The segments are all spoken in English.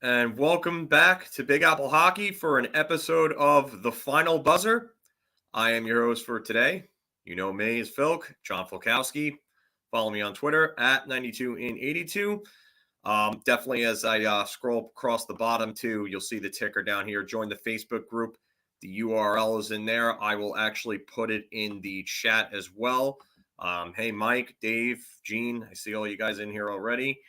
and welcome back to Big Apple Hockey for an episode of The Final Buzzer. I am your host for today. You know me as John Filkowski. Follow me on Twitter at 92in82. Definitely as I scroll across the bottom too, you'll see the ticker down here. Join the Facebook group. The URL is in there. I will actually put it in the chat as well. Hey, Mike, Dave, Gene, I see all you guys in here already.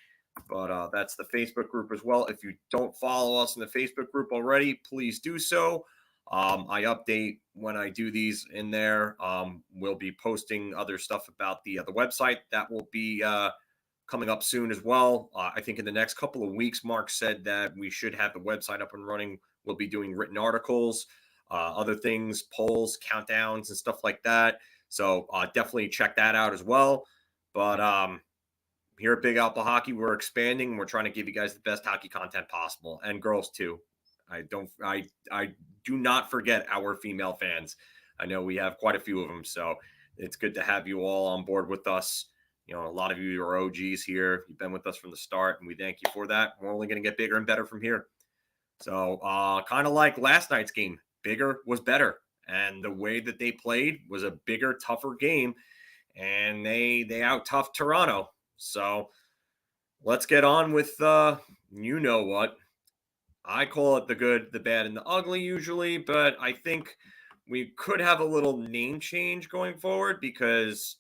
But that's the Facebook group as well. If you don't follow us in the Facebook group already, please do so. I update when I do these in there. We'll be posting other stuff about the website that will be coming up soon as well. I think in the next couple of weeks, Mark said that we should have the website up and running. We'll be doing written articles, other things, polls, countdowns, and stuff like that. So definitely check that out as well. But here at Big Apple Hockey, we're expanding. We're trying to give you guys the best hockey content possible, and girls too. I do not forget our female fans. I know we have quite a few of them, so it's good to have you all on board with us. You know, a lot of you are OGs here. You've been with us from the start, and we thank you for that. We're only going to get bigger and better from here. So kind of like last night's game, bigger was better. And the way that they played was a bigger, tougher game, and they out-toughed Toronto. So let's get on with you know what. I call it the good, the bad, and the ugly usually, but I think we could have a little name change going forward because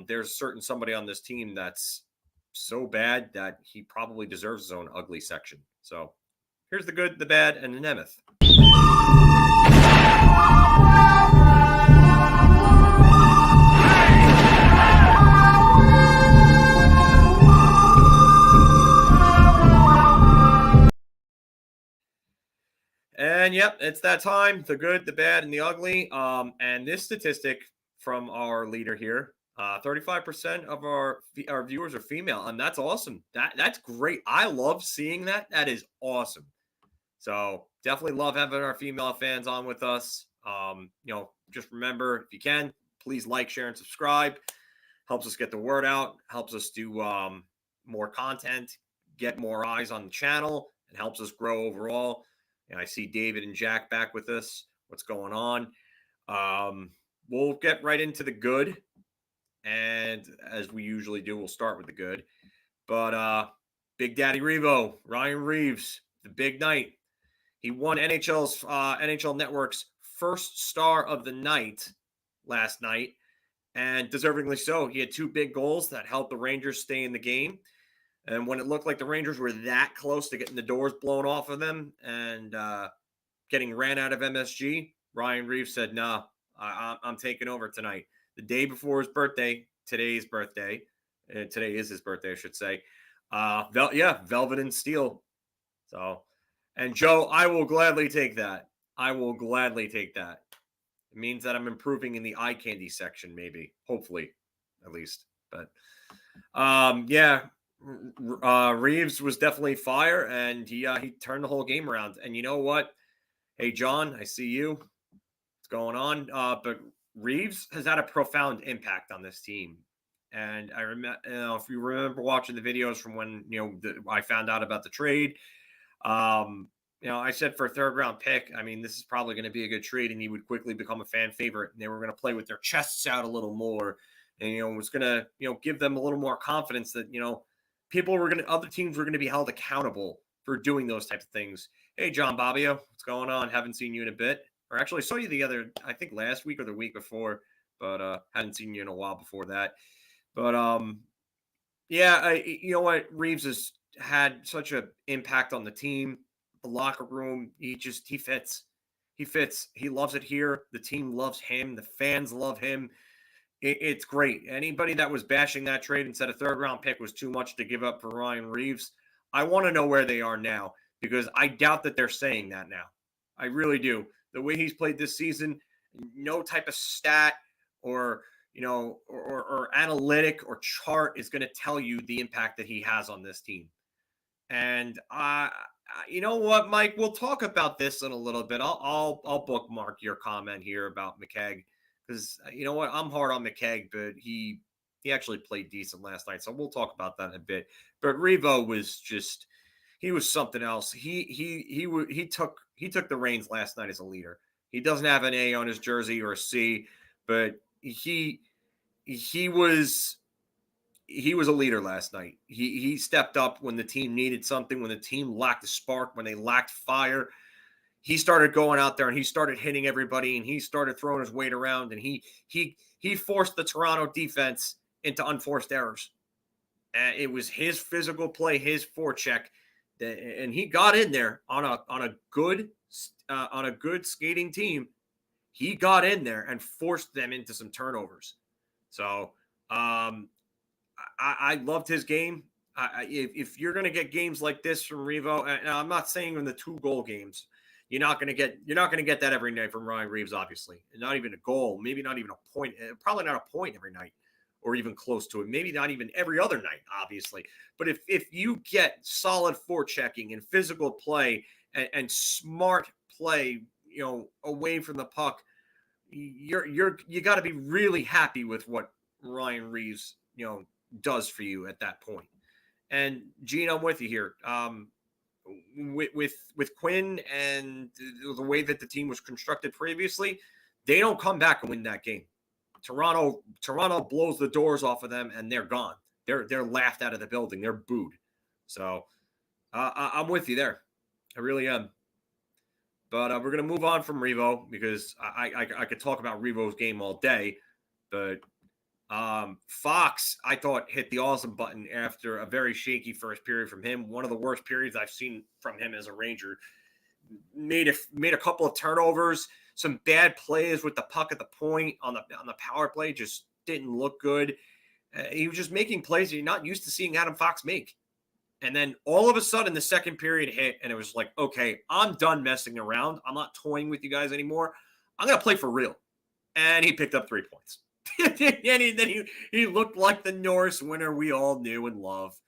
there's certain somebody on this team that's so bad that he probably deserves his own ugly section. So here's the good, the bad, and the Nemeth. And yep, it's that time, the good, the bad, and the ugly. And this statistic from our leader here, 35% of our viewers are female, and that's awesome. That's great. I love seeing that. That is awesome. So definitely love having our female fans on with us. Just remember, if you can, please like, share, and subscribe. Helps us get the word out, helps us do more content, get more eyes on the channel, and helps us grow overall. And I see David and Jack back with us. What's going on? We'll get right into the good. And as we usually do, we'll start with the good. But Big Daddy Revo, Ryan Reaves, the big night. He won NHL Network's first star of the night last night, and deservingly so. He had two big goals that helped the Rangers stay in the game. And when it looked like the Rangers were that close to getting the doors blown off of them and getting ran out of MSG, Ryan Reaves said, "Nah, I'm taking over tonight." The day before his birthday, today's birthday, today is his birthday, I should say. Velvet and Steel. So, and Joe, I will gladly take that. I will gladly take that. It means that I'm improving in the eye candy section, maybe, hopefully, at least. But Reaves was definitely fire, and he turned the whole game around. And you know what? Hey, John, I see you. What's going on? But Reaves has had a profound impact on this team. And I remember, if you remember watching the videos from when I found out about the trade, I said for a third round pick, I mean, this is probably going to be a good trade, and he would quickly become a fan favorite. And they were going to play with their chests out a little more, and was going to give them a little more confidence that other teams were going to be held accountable for doing those types of things. Hey, John Bobbio, what's going on? Haven't seen you in a bit. Or actually, I saw you I think last week or the week before, but hadn't seen you in a while before that. But you know what? Reaves has had such an impact on the team, the locker room. He fits. He fits. He loves it here. The team loves him. The fans love him. It's great. Anybody that was bashing that trade and said a third-round pick was too much to give up for Ryan Reaves, I want to know where they are now, because I doubt that they're saying that now. I really do. The way he's played this season, no type of stat or analytic or chart is going to tell you the impact that he has on this team. And you know what, Mike? We'll talk about this in a little bit. I'll bookmark your comment here about McKegg. Because you know what, I'm hard on McKegg, but he actually played decent last night, so we'll talk about that in a bit. But Revo was just, he was something else. He took the reins last night as a leader. He doesn't have an A on his jersey or a C, but he was a leader last night. He stepped up when the team needed something, when the team lacked a spark, when they lacked fire. He started going out there and he started hitting everybody and he started throwing his weight around and he forced the Toronto defense into unforced errors. And it was his physical play, his forecheck, and he got in there on a good skating team. He got in there and forced them into some turnovers. So I loved his game. If you're going to get games like this from Revo, and I'm not saying in the 2-goal games, you're not going to get that every night from Ryan Reeves. Obviously, not even a goal, maybe not even a point, probably not a point every night, or even close to it. Maybe not even every other night, obviously. But if you get solid forechecking and physical play and smart play, away from the puck, you got to be really happy with what Ryan Reeves, does for you at that point. And Gene, I'm with you here. With Quinn and the way that the team was constructed previously, they don't come back and win that game. Toronto blows the doors off of them and they're gone. They're laughed out of the building. They're booed. So I'm with you there. I really am. But we're going to move on from Revo because I could talk about Revo's game all day. But Fox, I thought, hit the awesome button after a very shaky first period from him. One of the worst periods I've seen from him as a Ranger. Made a couple of turnovers, some bad plays with the puck at the point on the power play. Just didn't look good. He was just making plays you're not used to seeing Adam Fox make. And then all of a sudden, the second period hit, and it was like, okay, I'm done messing around. I'm not toying with you guys anymore. I'm going to play for real. And he picked up 3 points. And then he looked like the Norris winner we all knew and love.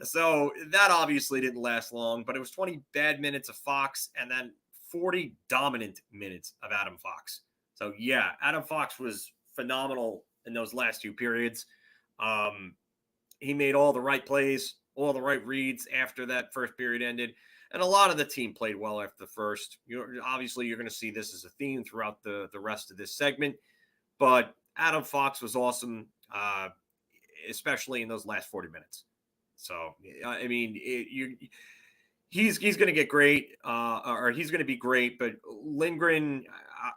So that obviously didn't last long, but it was 20 bad minutes of Fox and then 40 dominant minutes of Adam Fox. So, yeah, Adam Fox was phenomenal in those last 2 periods. He made all the right plays, all the right reads after that first period ended. And a lot of the team played well after the first. Obviously, you're going to see this as a theme throughout the rest of this segment. But Adam Fox was awesome, especially in those last 40 minutes. So, I mean, he's going to get great, or he's going to be great. But Lindgren,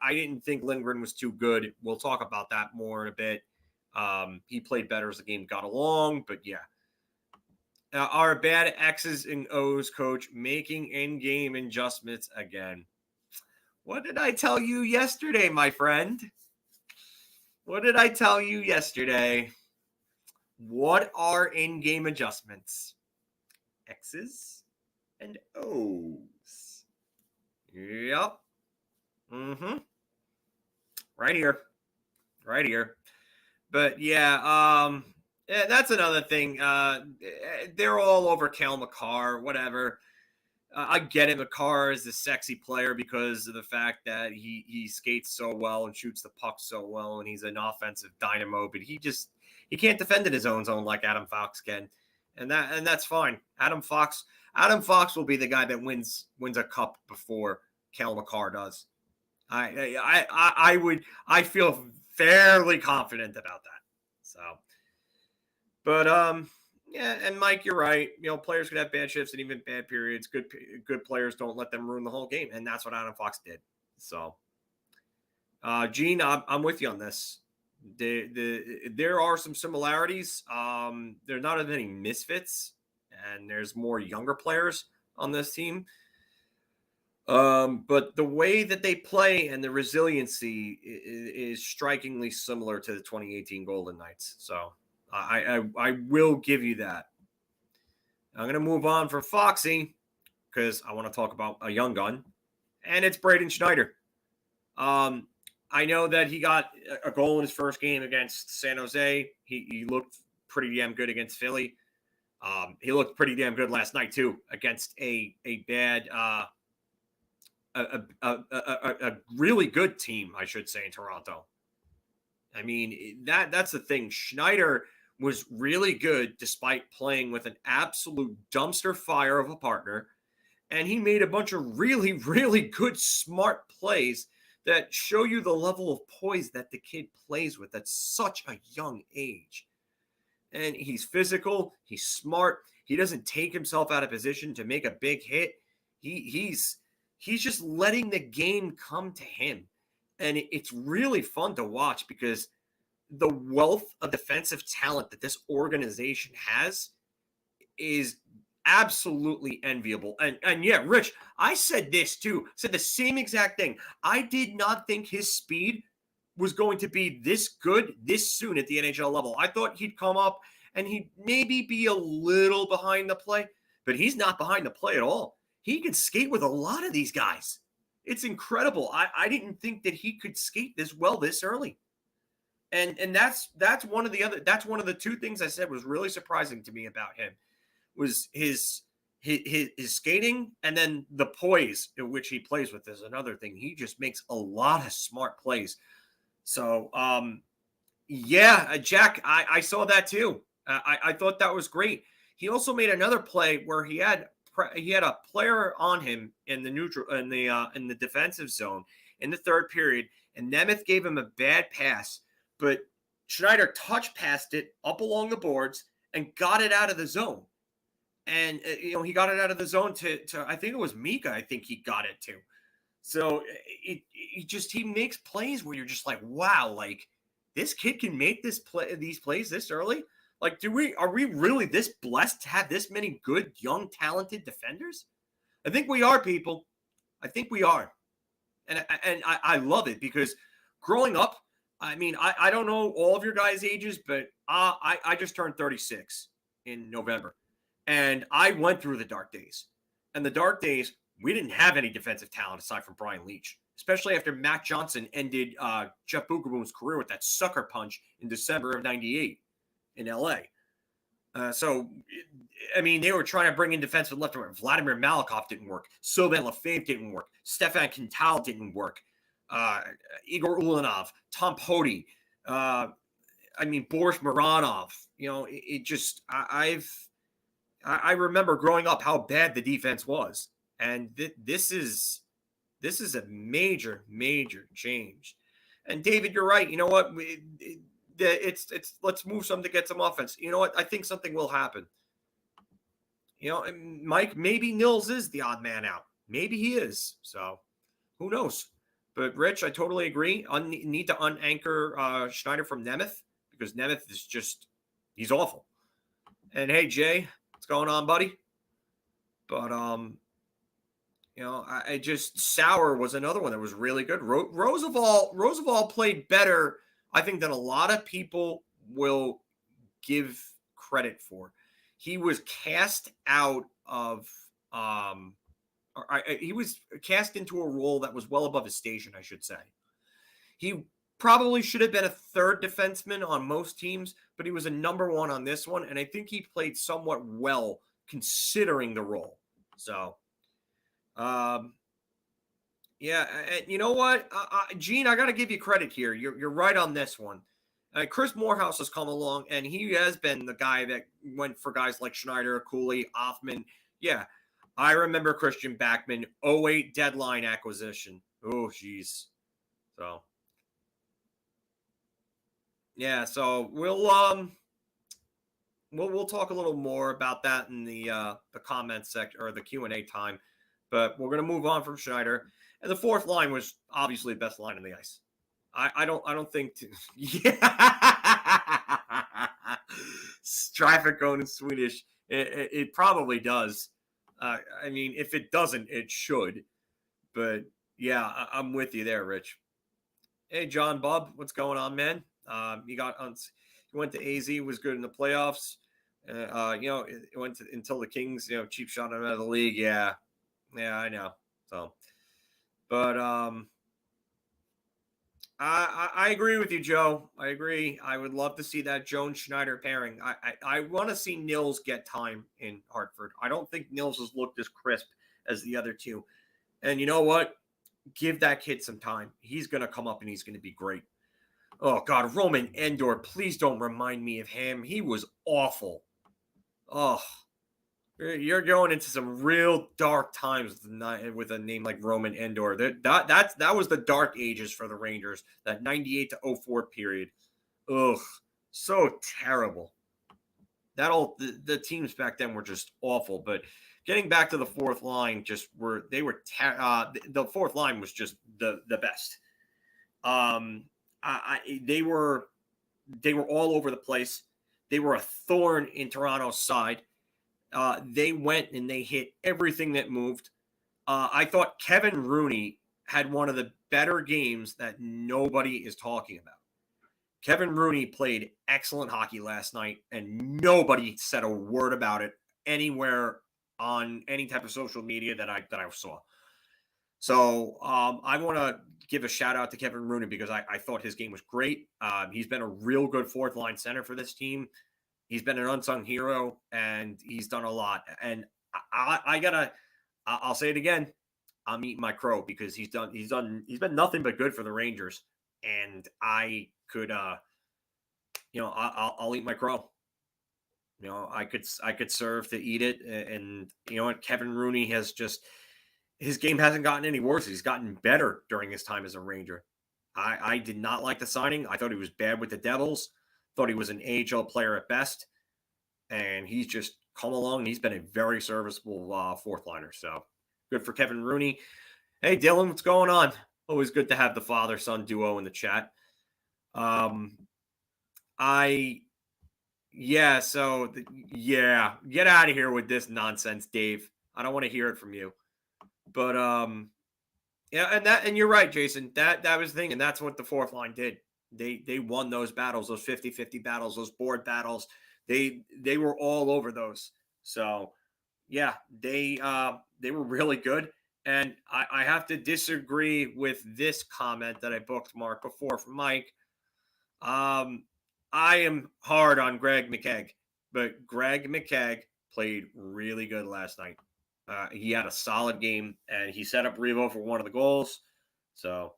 I didn't think Lindgren was too good. We'll talk about that more in a bit. He played better as the game got along, but yeah. Our bad X's and O's coach making in-game adjustments again. What did I tell you yesterday, my friend? What did I tell you yesterday? What are in-game adjustments? X's and O's. Yep. Mm-hmm. Right here. But yeah, that's another thing. They're all over Cale Makar, whatever. I get it. Makar is a sexy player because of the fact that he skates so well and shoots the puck so well, and he's an offensive dynamo. But he can't defend in his own zone like Adam Fox can, and that's fine. Adam Fox will be the guy that wins a cup before Cale Makar does. I feel fairly confident about that. So, but yeah, and Mike, you're right. Players could have bad shifts and even bad periods. Good players don't let them ruin the whole game, and that's what Adam Fox did. So, Gene, I'm with you on this. There are some similarities. There's not as many misfits, and there's more younger players on this team. But the way that they play and the resiliency is strikingly similar to the 2018 Golden Knights. So I will give you that. I'm going to move on from Foxy because I want to talk about a young gun, and it's Braden Schneider. I know that he got a goal in his first game against San Jose. He looked pretty damn good against Philly. He looked pretty damn good last night too against a bad, a really good team, I should say, in Toronto. I mean, that's the thing. Schneider was really good despite playing with an absolute dumpster fire of a partner. And he made a bunch of really, really good, smart plays that show you the level of poise that the kid plays with at such a young age. And he's physical, he's smart, he doesn't take himself out of position to make a big hit. He's just letting the game come to him. And it's really fun to watch because the wealth of defensive talent that this organization has is absolutely enviable. And yeah, Rich, I said this too. Said the same exact thing. I did not think his speed was going to be this good this soon at the NHL level. I thought he'd come up and he'd maybe be a little behind the play, but he's not behind the play at all. He can skate with a lot of these guys. It's incredible. I didn't think that he could skate this well this early. And that's one of the two things I said was really surprising to me about him was his skating, and then the poise in which he plays with is another thing. He just makes a lot of smart plays. So yeah, Jack, I saw that too. I thought that was great. He also made another play where he had a player on him in the defensive zone in the third period, and Nemeth gave him a bad pass, but Schneider touch passed it up along the boards and got it out of the zone. And he got it out of the zone to I think it was Mika. I think he got it to. So he makes plays where you're just like, wow, like this kid can make these plays this early. Like, are we really this blessed to have this many good, young, talented defenders? I think we are, people. I think we are. And I love it because growing up, I mean, I don't know all of your guys' ages, but I just turned 36 in November. And I went through the dark days. And the dark days, we didn't have any defensive talent aside from Brian Leetch, especially after Matt Johnson ended Jeff Boogaboom's career with that sucker punch in December of 98 in L.A. So, I mean, they were trying to bring in defensemen left and right. Vladimir Malakhov didn't work. Sylvain Lefebvre didn't work. Stefan Quintal didn't work. Igor Ulanov, Tom Poti, Boris Mironov. I remember growing up how bad the defense was. And this is a major, major change. And David, you're right. You know what? It's let's move some to get some offense. You know what? I think something will happen. Mike, maybe Nils is the odd man out. Maybe he is. So who knows? But Rich, I totally agree. Need to unanchor Schneider from Nemeth because Nemeth is he's awful. And hey, Jay, what's going on, buddy? But Sauer was another one that was really good. Roosevelt played better, I think, than a lot of people will give credit for. He was cast out of he was cast into a role that was well above his station, I should say. He probably should have been a third defenseman on most teams, but he was a number one on this one, and I think he played somewhat well considering the role. So, yeah, and you know what, Gene, I got to give you credit here. You're right on this one. Chris Morehouse has come along, and he has been the guy that went for guys like Schneider, Cooley, Hoffman. Yeah, I remember Christian Backman, 08 deadline acquisition. Oh, geez. So, yeah, so we'll talk a little more about that in the comments section or the Q&A time. But we're going to move on from Schneider. And the fourth line was obviously the best line on the ice. I don't think yeah. Traffic going in Swedish. It probably does. If it doesn't, it should. But yeah, I'm with you there, Rich. Hey, John Bub, what's going on, man? He went to AZ, was good in the playoffs. It went until the Kings, cheap shot him out of the league. Yeah, I know. So, but I agree with you, Joe. I agree. I would love to see that Jones-Schneider pairing. I want to see Nils get time in Hartford. I don't think Nils has looked as crisp as the other two. And you know what? Give that kid some time. He's going to come up and he's going to be great. Oh, God, Roman Endor, please don't remind me of him. He was awful. Oh, you're going into some real dark times with a name like Roman Endor. That was the dark ages for the Rangers, that 98 to 04 period. Ugh, so terrible. The teams back then were just awful. But getting back to the fourth line, the fourth line was just the best. They were all over the place. They were a thorn in Toronto's side. They went and they hit everything that moved. I thought Kevin Rooney had one of the better games that nobody is talking about. Kevin Rooney played excellent hockey last night, and nobody said a word about it anywhere on any type of social media that I saw. So I want to give a shout out to Kevin Rooney because I thought his game was great. He's been a real good fourth line center for this team. He's been an unsung hero, and he's done a lot. And I'll say it again. I'm eating my crow because he's been nothing but good for the Rangers. And I could, I'll eat my crow. I could serve to eat it. And you know what? Kevin Rooney has his game hasn't gotten any worse. He's gotten better during his time as a Ranger. I did not like the signing. I thought he was bad with the Devils. Thought he was an AHL player at best. And he's just come along. And he's been a very serviceable fourth liner. So good for Kevin Rooney. Hey, Dylan, what's going on? Always good to have the father-son duo in the chat. Get out of here with this nonsense, Dave. I don't want to hear it from you. But and you're right, Jason. That was the thing, and that's what the fourth line did. They won those battles, those 50-50 battles, those board battles. They were all over those. So yeah, they were really good. And I have to disagree with this comment that I bookmarked before from Mike. I am hard on Greg McKegg, but Greg McKegg played really good last night. He had a solid game, and he set up Revo for one of the goals. So,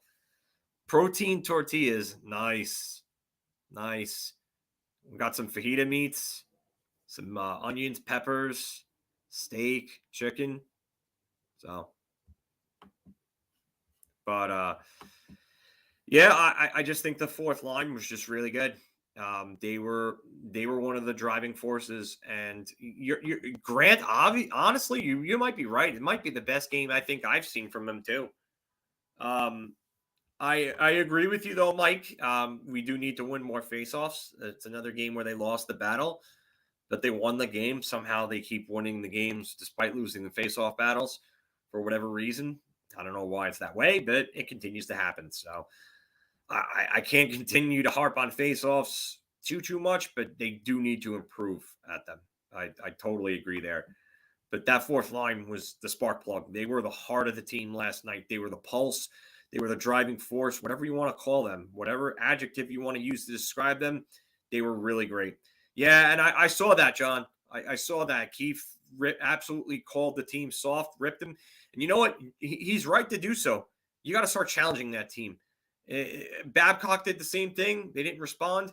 protein tortillas, nice. We got some fajita meats, some onions, peppers, steak, chicken. So, but I just think the fourth line was just really good. They were one of the driving forces, and Grant. Honestly, you might be right. It might be the best game I think I've seen from him too. I agree with you though, Mike. We do need to win more faceoffs. It's another game where they lost the battle, but they won the game. Somehow they keep winning the games despite losing the faceoff battles for whatever reason. I don't know why it's that way, but it continues to happen. So I can't continue to harp on faceoffs too much, but they do need to improve at them. I totally agree there. But that fourth line was the spark plug. They were the heart of the team last night. They were the pulse. They were the driving force, whatever you want to call them, whatever adjective you want to use to describe them. They were really great. Yeah, and I saw that, John. I saw that. Keefe absolutely called the team soft, ripped him. And you know what? He's right to do so. You got to start challenging that team. Babcock did the same thing. They didn't respond.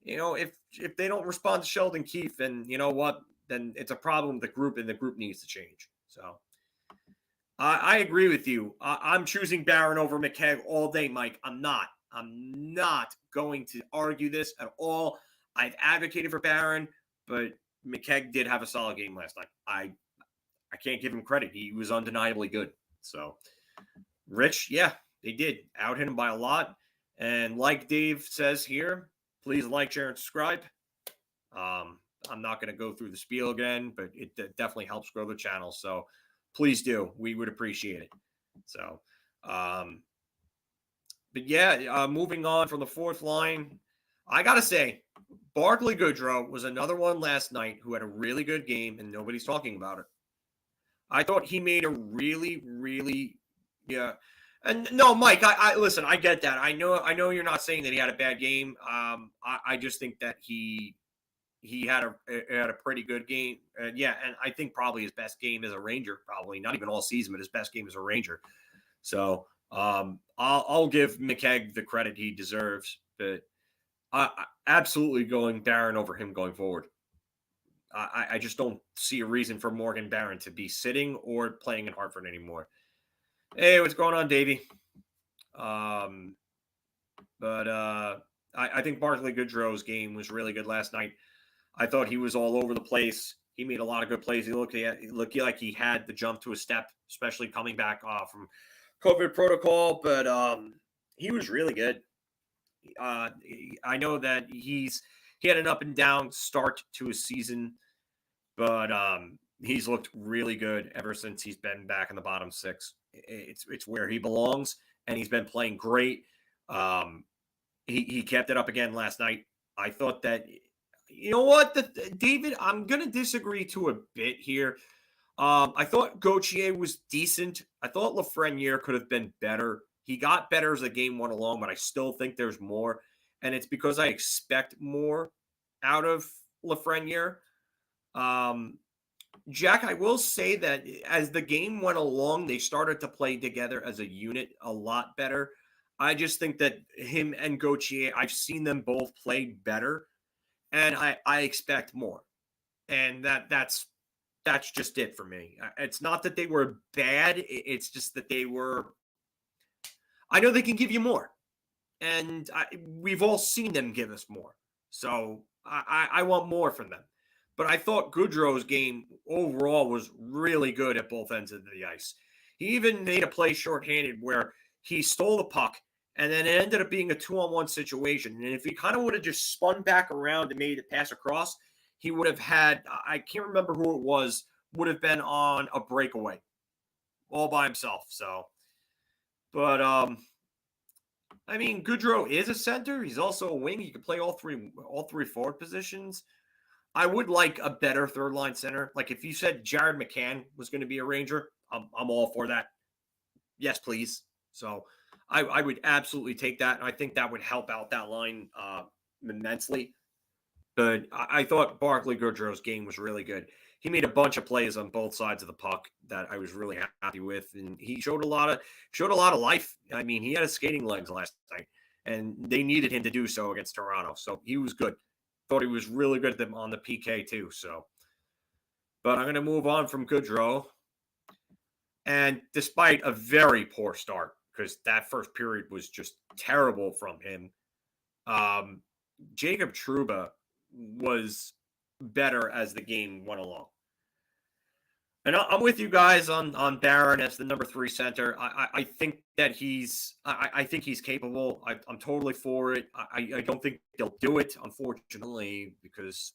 If they don't respond to Sheldon Keefe, then you know what? Then it's a problem with the group, and the group needs to change. So I agree with you. I'm choosing Barron over McKegg all day, Mike. I'm not going to argue this at all. I've advocated for Barron, but McKegg did have a solid game last night. I can't give him credit. He was undeniably good. So Rich, yeah, they did out-hit him by a lot. And like Dave says here, please like, share, and subscribe. I'm not going to go through the spiel again, but it definitely helps grow the channel. So please do. We would appreciate it. So, but yeah, moving on from the fourth line, I got to say, Barclay Goodrow was another one last night who had a really good game, and nobody's talking about it. I thought he made a really, really, yeah. And no, Mike, I listen, I get that. I know you're not saying that he had a bad game. I just think that he had a pretty good game. And I think probably his best game as a Ranger, probably not even all season, but his best game as a Ranger. So I'll give McKegg the credit he deserves, but absolutely going Barron over him going forward. I just don't see a reason for Morgan Barron to be sitting or playing in Hartford anymore. Hey, what's going on, Davey? But I think Barclay Goodrow's game was really good last night. I thought he was all over the place. He made a lot of good plays. He looked like he had the jump to a step, especially coming back from COVID protocol. But he was really good. I know that he had an up and down start to his season, but he's looked really good ever since he's been back in the bottom six. It's where he belongs, and he's been playing great. He kept it up again last night. I thought that, you know what, David, I'm going to disagree to a bit here. I thought Gauthier was decent. I thought Lafreniere could have been better. He got better as the game went along, but I still think there's more. And it's because I expect more out of Lafreniere. Jack, I will say that as the game went along, they started to play together as a unit a lot better. I just think that him and Gauthier, I've seen them both play better, and I expect more. And that's just it for me. It's not that they were bad. It's just that they were, I know they can give you more. And we've all seen them give us more. So I want more from them. But I thought Goodrow's game overall was really good at both ends of the ice. He even made a play shorthanded where he stole the puck, and then it ended up being a 2-on-1 situation. And if he kind of would have just spun back around and made it pass across, he would have had, I can't remember who it was, would have been on a breakaway all by himself. So, but I mean, Goodrow is a center. He's also a wing. He can play all three forward positions. I would like a better third line center. Like if you said Jared McCann was going to be a Ranger, I'm all for that. Yes, please. So I would absolutely take that. And I think that would help out that line immensely. But I thought Barclay Goodrow's game was really good. He made a bunch of plays on both sides of the puck that I was really happy with, and he showed a lot of life. I mean, he had his skating legs last night, and they needed him to do so against Toronto. So he was good. Thought he was really good at them on the PK too. So, but I'm going to move on from Goodrow. And despite a very poor start, because that first period was just terrible from him, Jacob Trouba was better as the game went along. And I'm with you guys on Barron as the number 3 center. I think that I think he's capable. I'm totally for it. I don't think they'll do it, unfortunately, because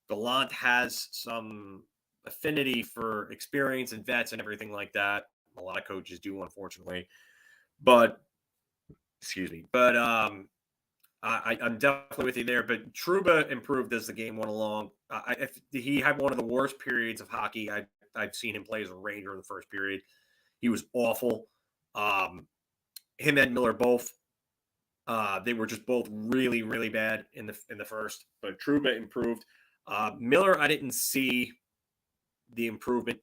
Gallant has some affinity for experience and vets and everything like that. A lot of coaches do, unfortunately. But, excuse me. But I'm definitely with you there. But Trouba improved as the game went along. He had one of the worst periods of hockey I've seen him play as a Ranger in the first period. He was awful. Him and Miller both. They were just both really, really bad in the first. But Trouba improved. Miller, I didn't see the improvement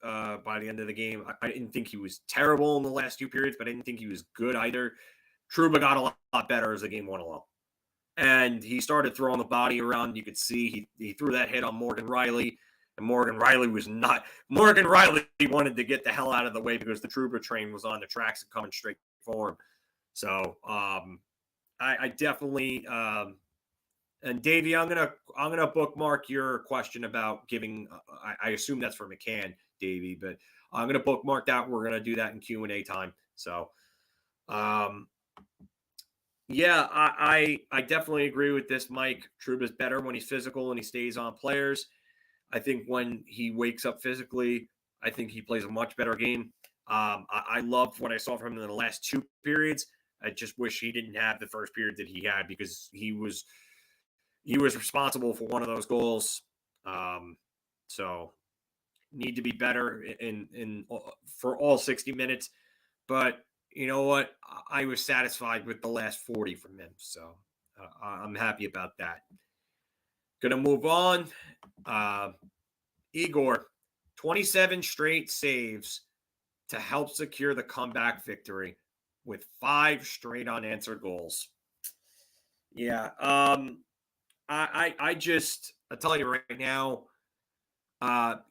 by the end of the game. I didn't think he was terrible in the last 2 periods, but I didn't think he was good either. Trouba got a lot better as the game went along. And he started throwing the body around. You could see he threw that hit on Morgan Riley. And Morgan Riley wanted to get the hell out of the way because the Trouba train was on the tracks and coming straight for him. So I definitely and Davey, I'm gonna bookmark your question about giving. I assume that's for McCann, Davey, but I'm gonna bookmark that. We're gonna do that in Q&A time. So, yeah, I definitely agree with this, Mike. Trouba's better when he's physical and he stays on players. I think when he wakes up physically, I think he plays a much better game. I loved what I saw from him in the last 2 periods. I just wish he didn't have the first period that he had because he was responsible for one of those goals. So need to be better in for all 60 minutes. But you know what? I was satisfied with the last 40 from him. So I'm happy about that. Gonna move on. Igor, 27 straight saves to help secure the comeback victory with 5 straight unanswered goals. Yeah, I'll tell you right now,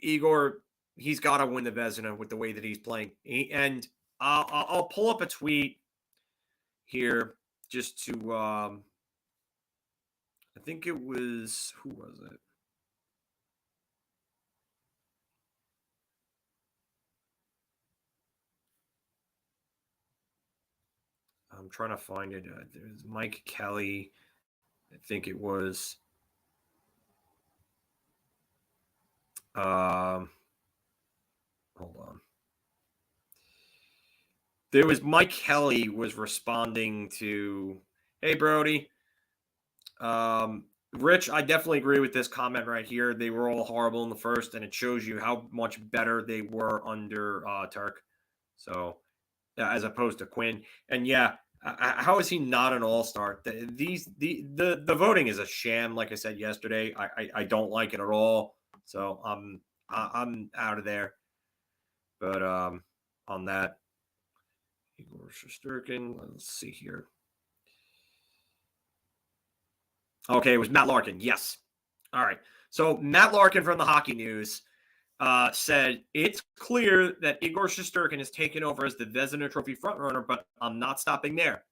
Igor, he's got to win the Vezina with the way that he's playing. And I'll pull up a tweet here just to, I think it was, who was it? I'm trying to find it. There's Mike Kelly. I think it was. Hold on. There was Mike Kelly was responding to, hey, Brody. Rich, I definitely agree with this comment right here. They were all horrible in the first, and it shows you how much better they were under Turk. So, as opposed to Quinn. And yeah, how is he not an all-star? The voting is a sham. Like I said yesterday, I don't like it at all. So I'm out of there. But on that, Igor Shesterkin. Let's see here. Okay, it was Matt Larkin. Yes. All right. So Matt Larkin from the Hockey News said, it's clear that Igor Shesterkin has taken over as the Vezina Trophy frontrunner, but I'm not stopping there.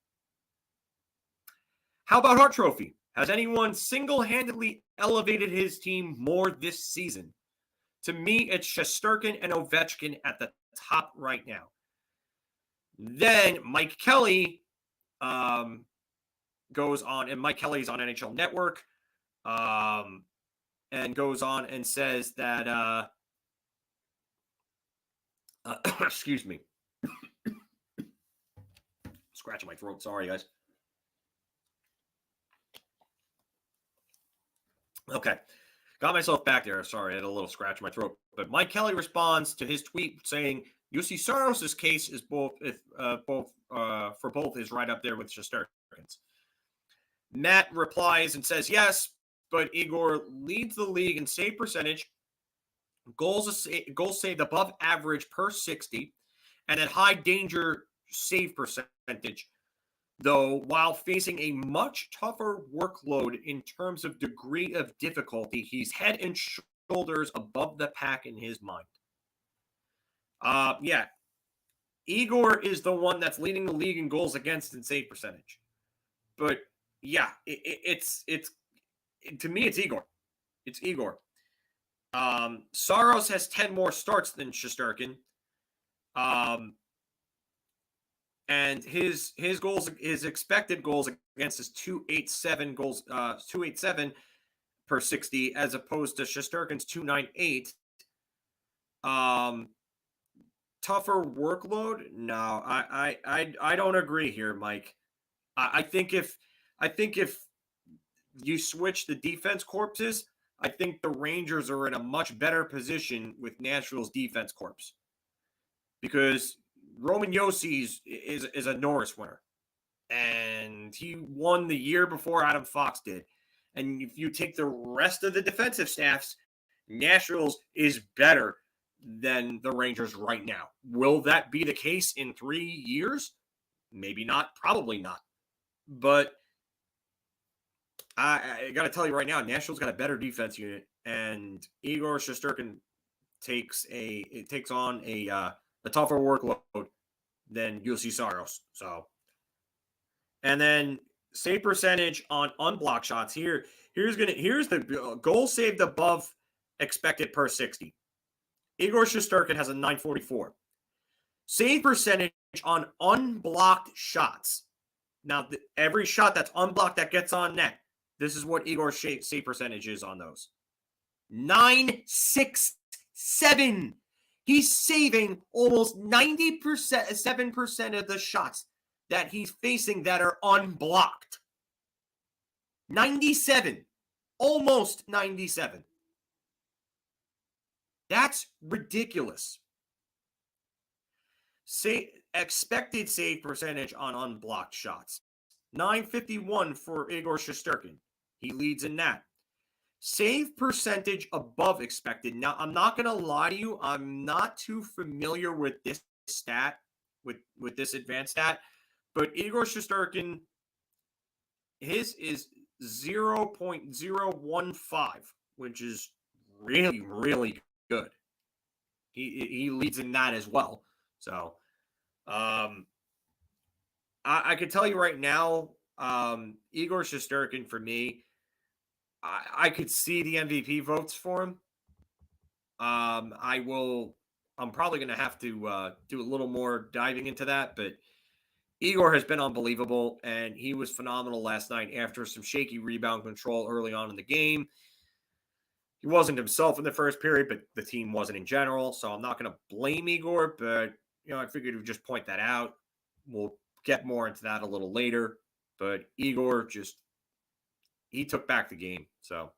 How about Hart Trophy? Has anyone single-handedly elevated his team more this season? To me, it's Shesterkin and Ovechkin at the top right now. Then Mike Kelly goes on, and Mike Kelly's on NHL Network, and goes on and says that, excuse me, scratching my throat. Sorry, guys. Okay. Got myself back there. Sorry, I had a little scratch in my throat. But Mike Kelly responds to his tweet saying, UC Saros' case is for both is right up there with Shesterkin's. Matt replies and says, yes, but Igor leads the league in save percentage, goals saved above average per 60, and at high danger save percentage, though while facing a much tougher workload in terms of degree of difficulty, he's head and shoulders above the pack in his mind. Yeah, Igor is the one that's leading the league in goals against and save percentage. But yeah, it's to me, it's Igor. It's Igor. Saros has 10 more starts than Shesterkin. And his goals, his expected goals against is 287 goals, 287 per 60, as opposed to Shesterkin's 298. Tougher workload? No, I don't agree here, Mike. I think if you switch the defense corpses, I think the Rangers are in a much better position with Nashville's defense corps, because Roman Josi is a Norris winner, and he won the year before Adam Fox did. And if you take the rest of the defensive staffs, Nashville's is better than the Rangers right now. Will that be the case in 3 years? Maybe not. Probably not. But I got to tell you right now, Nashville's got a better defense unit, and Igor Shesterkin takes on a tougher workload than UC Saros. So, and then save percentage on unblocked shots. Here's the goal saved above expected per 60. Igor Shesterkin has a 944. Save percentage on unblocked shots. Now, every shot that's unblocked that gets on net, this is what Igor's save percentage is on those. 967. He's saving almost 7% of the shots that he's facing that are unblocked. 97. Almost 97. That's ridiculous. Expected save percentage on unblocked shots. 951 for Igor Shesterkin. He leads in that. Save percentage above expected. Now, I'm not going to lie to you. I'm not too familiar with this stat with this advanced stat, but Igor Shesterkin, his is 0.015, which is really, really good. He leads in that as well. So I can tell you right now, Igor Shesterkin, for me, I could see the MVP votes for him. I'm probably going to have to do a little more diving into that, but Igor has been unbelievable, and he was phenomenal last night after some shaky rebound control early on in the game. He wasn't himself in the first period, but the team wasn't in general, so I'm not going to blame Igor, but I figured we'd just point that out. We'll get more into that a little later, but Igor he took back the game. So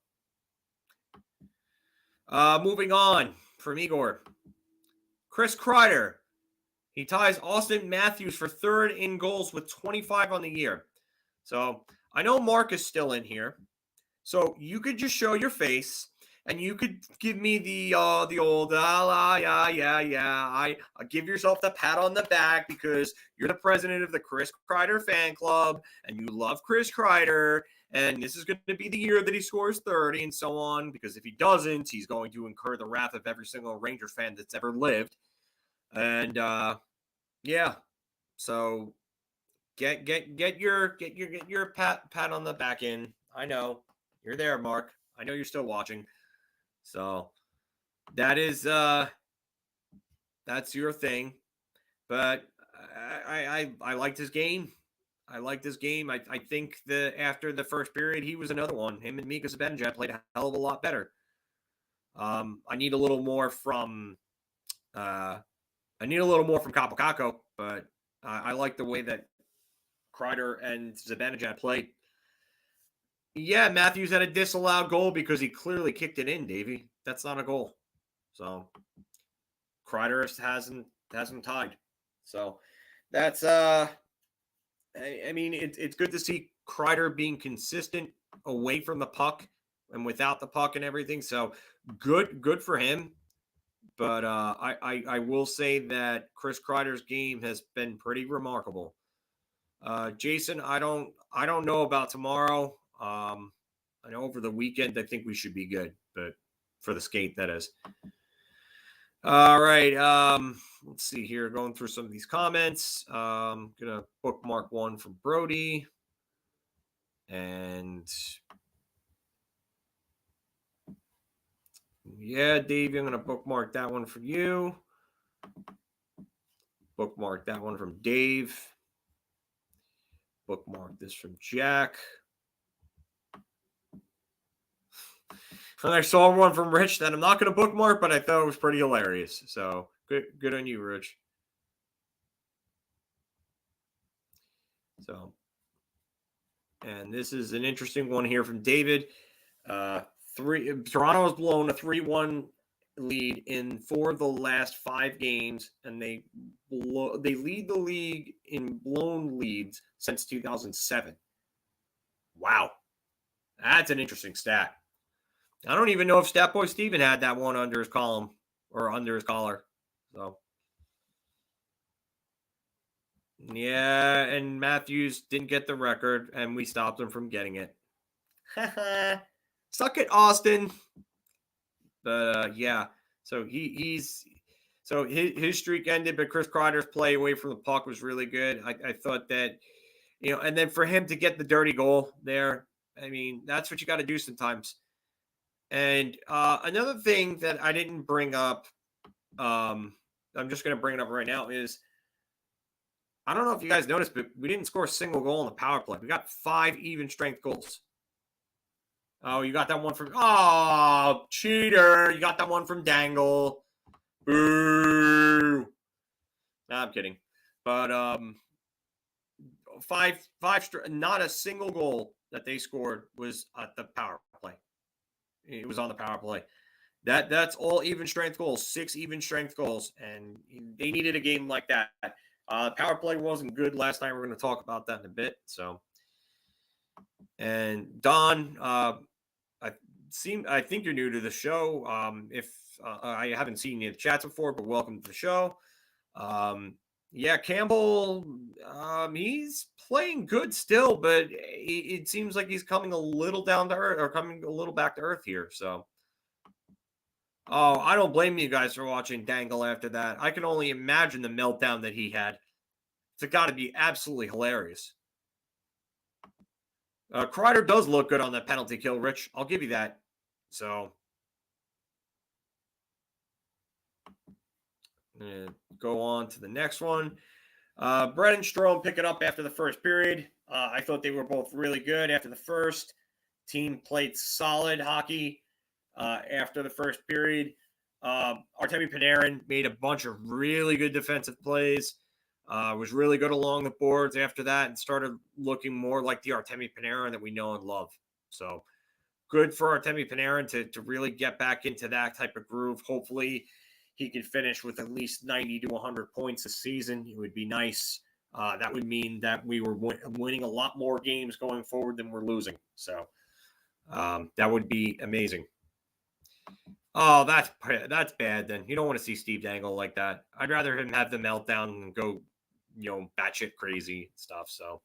moving on from Igor, Chris Kreider. He ties Austin Matthews for third in goals with 25 on the year. So I know Mark is still in here, so you could just show your face and you could give me the old I give yourself the pat on the back because you're the president of the Chris Kreider fan club and you love Chris Kreider, and this is going to be the year that he scores 30 and so on, because if he doesn't, he's going to incur the wrath of every single Ranger fan that's ever lived. And yeah, so get your pat on the back in. I know you're there, Mark. I know you're still watching. So that is that's your thing. But I liked his game. I liked this game. I think after the first period, he was another one. Him and Mika Zibanejad played a hell of a lot better. I need a little more from Kakko, but I like the way that Kreider and Zibanejad played. Yeah, Matthews had a disallowed goal because he clearly kicked it in, Davey. That's not a goal. So Kreider hasn't tied. So that's I mean, it's good to see Kreider being consistent away from the puck and without the puck and everything. So good for him. But I will say that Chris Kreider's game has been pretty remarkable. Jason, I don't know about tomorrow. I know over the weekend I think we should be good, but for the skate, that is. All right. Let's see here. Going through some of these comments. I'm gonna bookmark one from Brody. And yeah, Davey, I'm gonna bookmark that one for you. Bookmark that one from Dave. Bookmark this from Jack. And I saw one from Rich that I'm not going to bookmark, but I thought it was pretty hilarious. So good on you, Rich. So, and this is an interesting one here from David. Toronto has blown a 3-1 lead in 4 of the last 5 games, and they lead the league in blown leads since 2007. Wow, that's an interesting stat. I don't even know if Statboy Steven had that one under his column or under his collar. So, yeah, and Matthews didn't get the record, and we stopped him from getting it. Suck it, Austin. But yeah, so his streak ended, but Chris Kreider's play away from the puck was really good. I thought that, and then for him to get the dirty goal there, I mean, that's what you got to do sometimes. And another thing that I didn't bring up, I'm just going to bring it up right now, is I don't know if you guys noticed, but we didn't score a single goal in the power play. We got 5 even strength goals. Oh, you got that one from, cheater. You got that one from Dangle. Boo. Nah, I'm kidding. But not a single goal that they scored was at the power play. It was on the power play. That's all even strength goals, 6 even strength goals, and they needed a game like that. Power play wasn't good last night. We're going to talk about that in a bit. So, and Don, I think you're new to the show. If I haven't seen you in the chats before, but welcome to the show. Yeah, Campbell, he's playing good still, but it seems like he's coming a little down to earth, or coming a little back to earth here. So, oh, I don't blame you guys for watching Dangle after that. I can only imagine the meltdown that he had. It's got to be absolutely hilarious. Kreider does look good on that penalty kill, Rich. I'll give you that. So, go on to the next one. Brett and Strome pick it up after the first period. I thought they were both really good after the first. Team played solid hockey after the first period. Artemi Panarin made a bunch of really good defensive plays. Was really good along the boards after that and started looking more like the Artemi Panarin that we know and love. So good for Artemi Panarin to really get back into that type of groove. Hopefully he can finish with at least 90 to 100 points a season. It would be nice. That would mean that we were winning a lot more games going forward than we're losing. So that would be amazing. Oh, that's bad then. You don't want to see Steve Dangle like that. I'd rather him have the meltdown and go, batshit crazy stuff. So,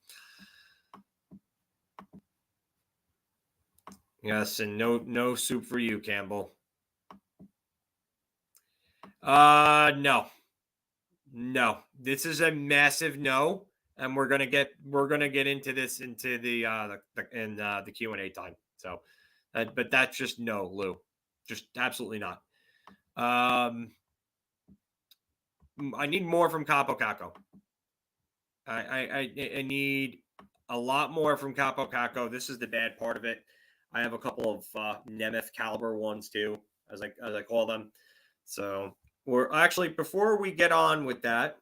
yes, and no soup for you, Campbell. No. This is a massive no, and we're gonna get into this into the Q&A time. So, but that's just no, Lou. Just absolutely not. I need more from Kakko. I need a lot more from Kakko. This is the bad part of it. I have a couple of Nemeth caliber ones too, as I call them. So we're actually, before we get on with that,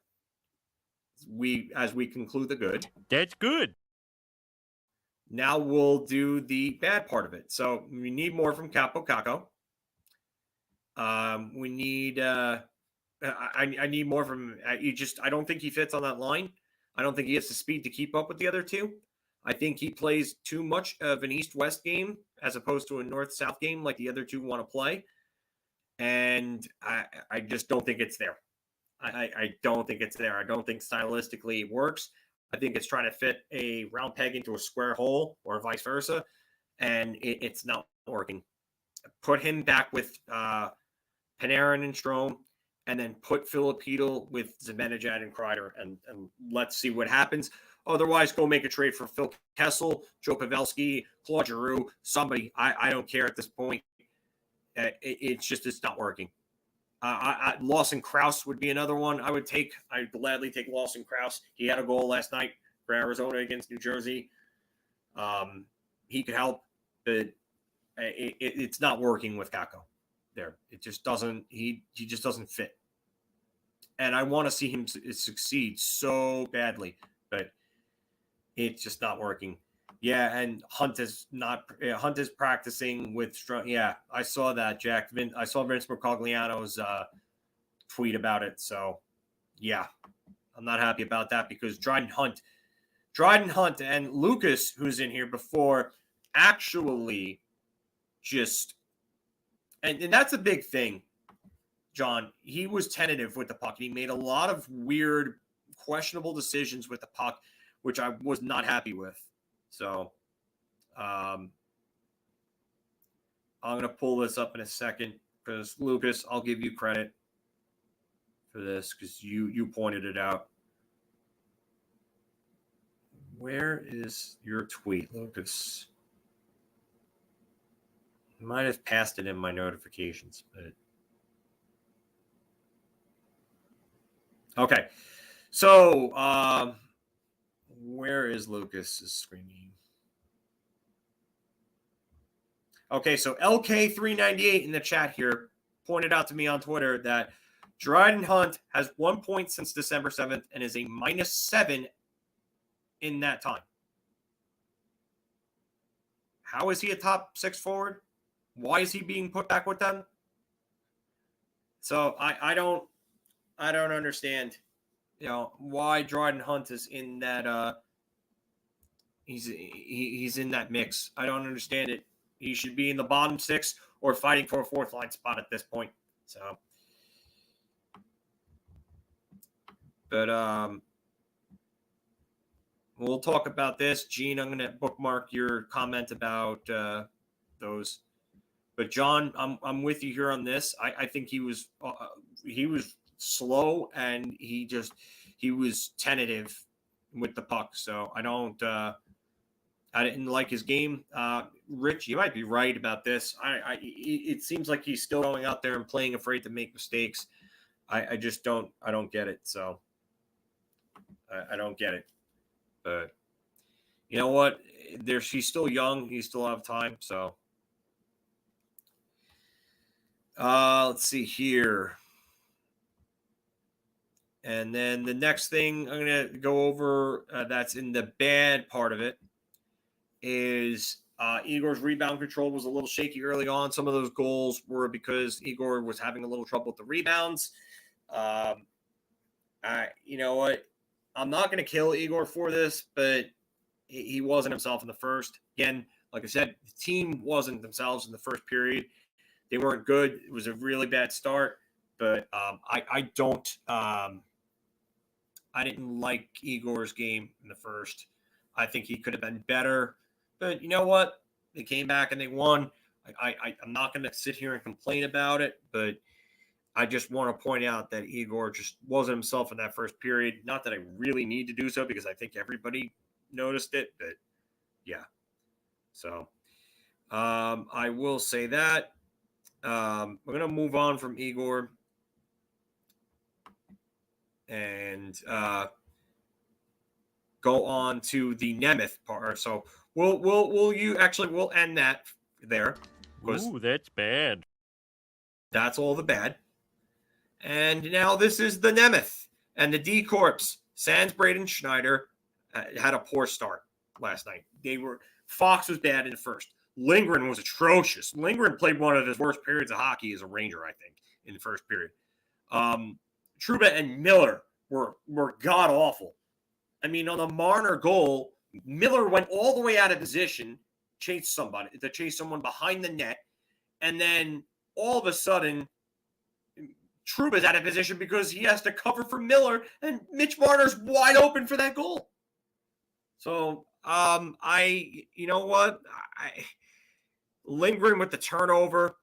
as we conclude the good. That's good. Now we'll do the bad part of it. So we need more from Kakko. We need. I need more from. I don't think he fits on that line. I don't think he has the speed to keep up with the other two. I think he plays too much of an East-West game as opposed to a North-South game like the other two want to play. And I just don't think it's there. I don't think it's there. I don't think stylistically it works. I think it's trying to fit a round peg into a square hole or vice versa, and it's not working. Put him back with Panarin and Strome, and then put Filip with Zibanejad and Kreider, and let's see what happens. Otherwise, go make a trade for Phil Kessel, Joe Pavelski, Claude Giroux, somebody. I don't care at this point. It's not working. Lawson Krauss would be another one I would take. I'd gladly take Lawson Krauss. He had a goal last night for Arizona against New Jersey. He could help, but it's not working with Kakko there. It just doesn't. He just doesn't fit. And I want to see him succeed so badly, but it's just not working. Yeah, and Hunt is practicing with strong. Yeah, I saw that, Jack. I saw Vince Mercogliano's tweet about it. So, yeah, I'm not happy about that because Dryden Hunt and Lucas, who's in here before, actually just and that's a big thing, John. He was tentative with the puck. He made a lot of weird, questionable decisions with the puck, which I was not happy with. So, I'm going to pull this up in a second because, Lucas, I'll give you credit for this because you pointed it out. Where is your tweet, Lucas? I might have passed it in my notifications, but okay. So, where is Lucas's screen? Okay, so LK398 in the chat here pointed out to me on Twitter that Dryden Hunt has 1 point since December 7th and is a -7 in that time. How is he a top 6 forward? Why is he being put back with them? So I don't understand, why Dryden Hunt is in that. He's in that mix. I don't understand it. He should be in the bottom 6 or fighting for a 4th line spot at this point. So, But we'll talk about this. Gene, I'm going to bookmark your comment about those. But John, I'm with you here on this. I think he was slow, and he was tentative with the puck. So I didn't like his game. Rich, you might be right about this. It seems like he's still going out there and playing afraid to make mistakes. I just don't get it. So I don't get it. But you know what? He's still young. He still have time. So let's see here. And then the next thing I'm going to go over that's in the bad part of it is Igor's rebound control was a little shaky early on. Some of those goals were because Igor was having a little trouble with the rebounds. You know what? I'm not going to kill Igor for this, but he wasn't himself in the first. Again, like I said, the team wasn't themselves in the first period. They weren't good. It was a really bad start, but I didn't like Igor's game in the first. I think he could have been better, but you know what? They came back and they won. I'm not going to sit here and complain about it, but I just want to point out that Igor just wasn't himself in that first period. Not that I really need to do so because I think everybody noticed it, but yeah. So I will say that. We're going to move on from Igor and go on to the Nemeth part. So we'll end that there. Ooh, that's bad. That's all the bad. And now this is the Nemeth and the D Corps. Sans Braden Schneider had a poor start last night. Fox was bad in the first. Lindgren was atrocious. Lindgren played one of his worst periods of hockey as a Ranger, I think, in the first period. Trouba and Miller were god awful. I mean, on the Marner goal, Miller went all the way out of position, chase someone behind the net, and then all of a sudden, Trouba's out of position because he has to cover for Miller, and Mitch Marner's wide open for that goal. So, you know what? Lindgren with the turnover,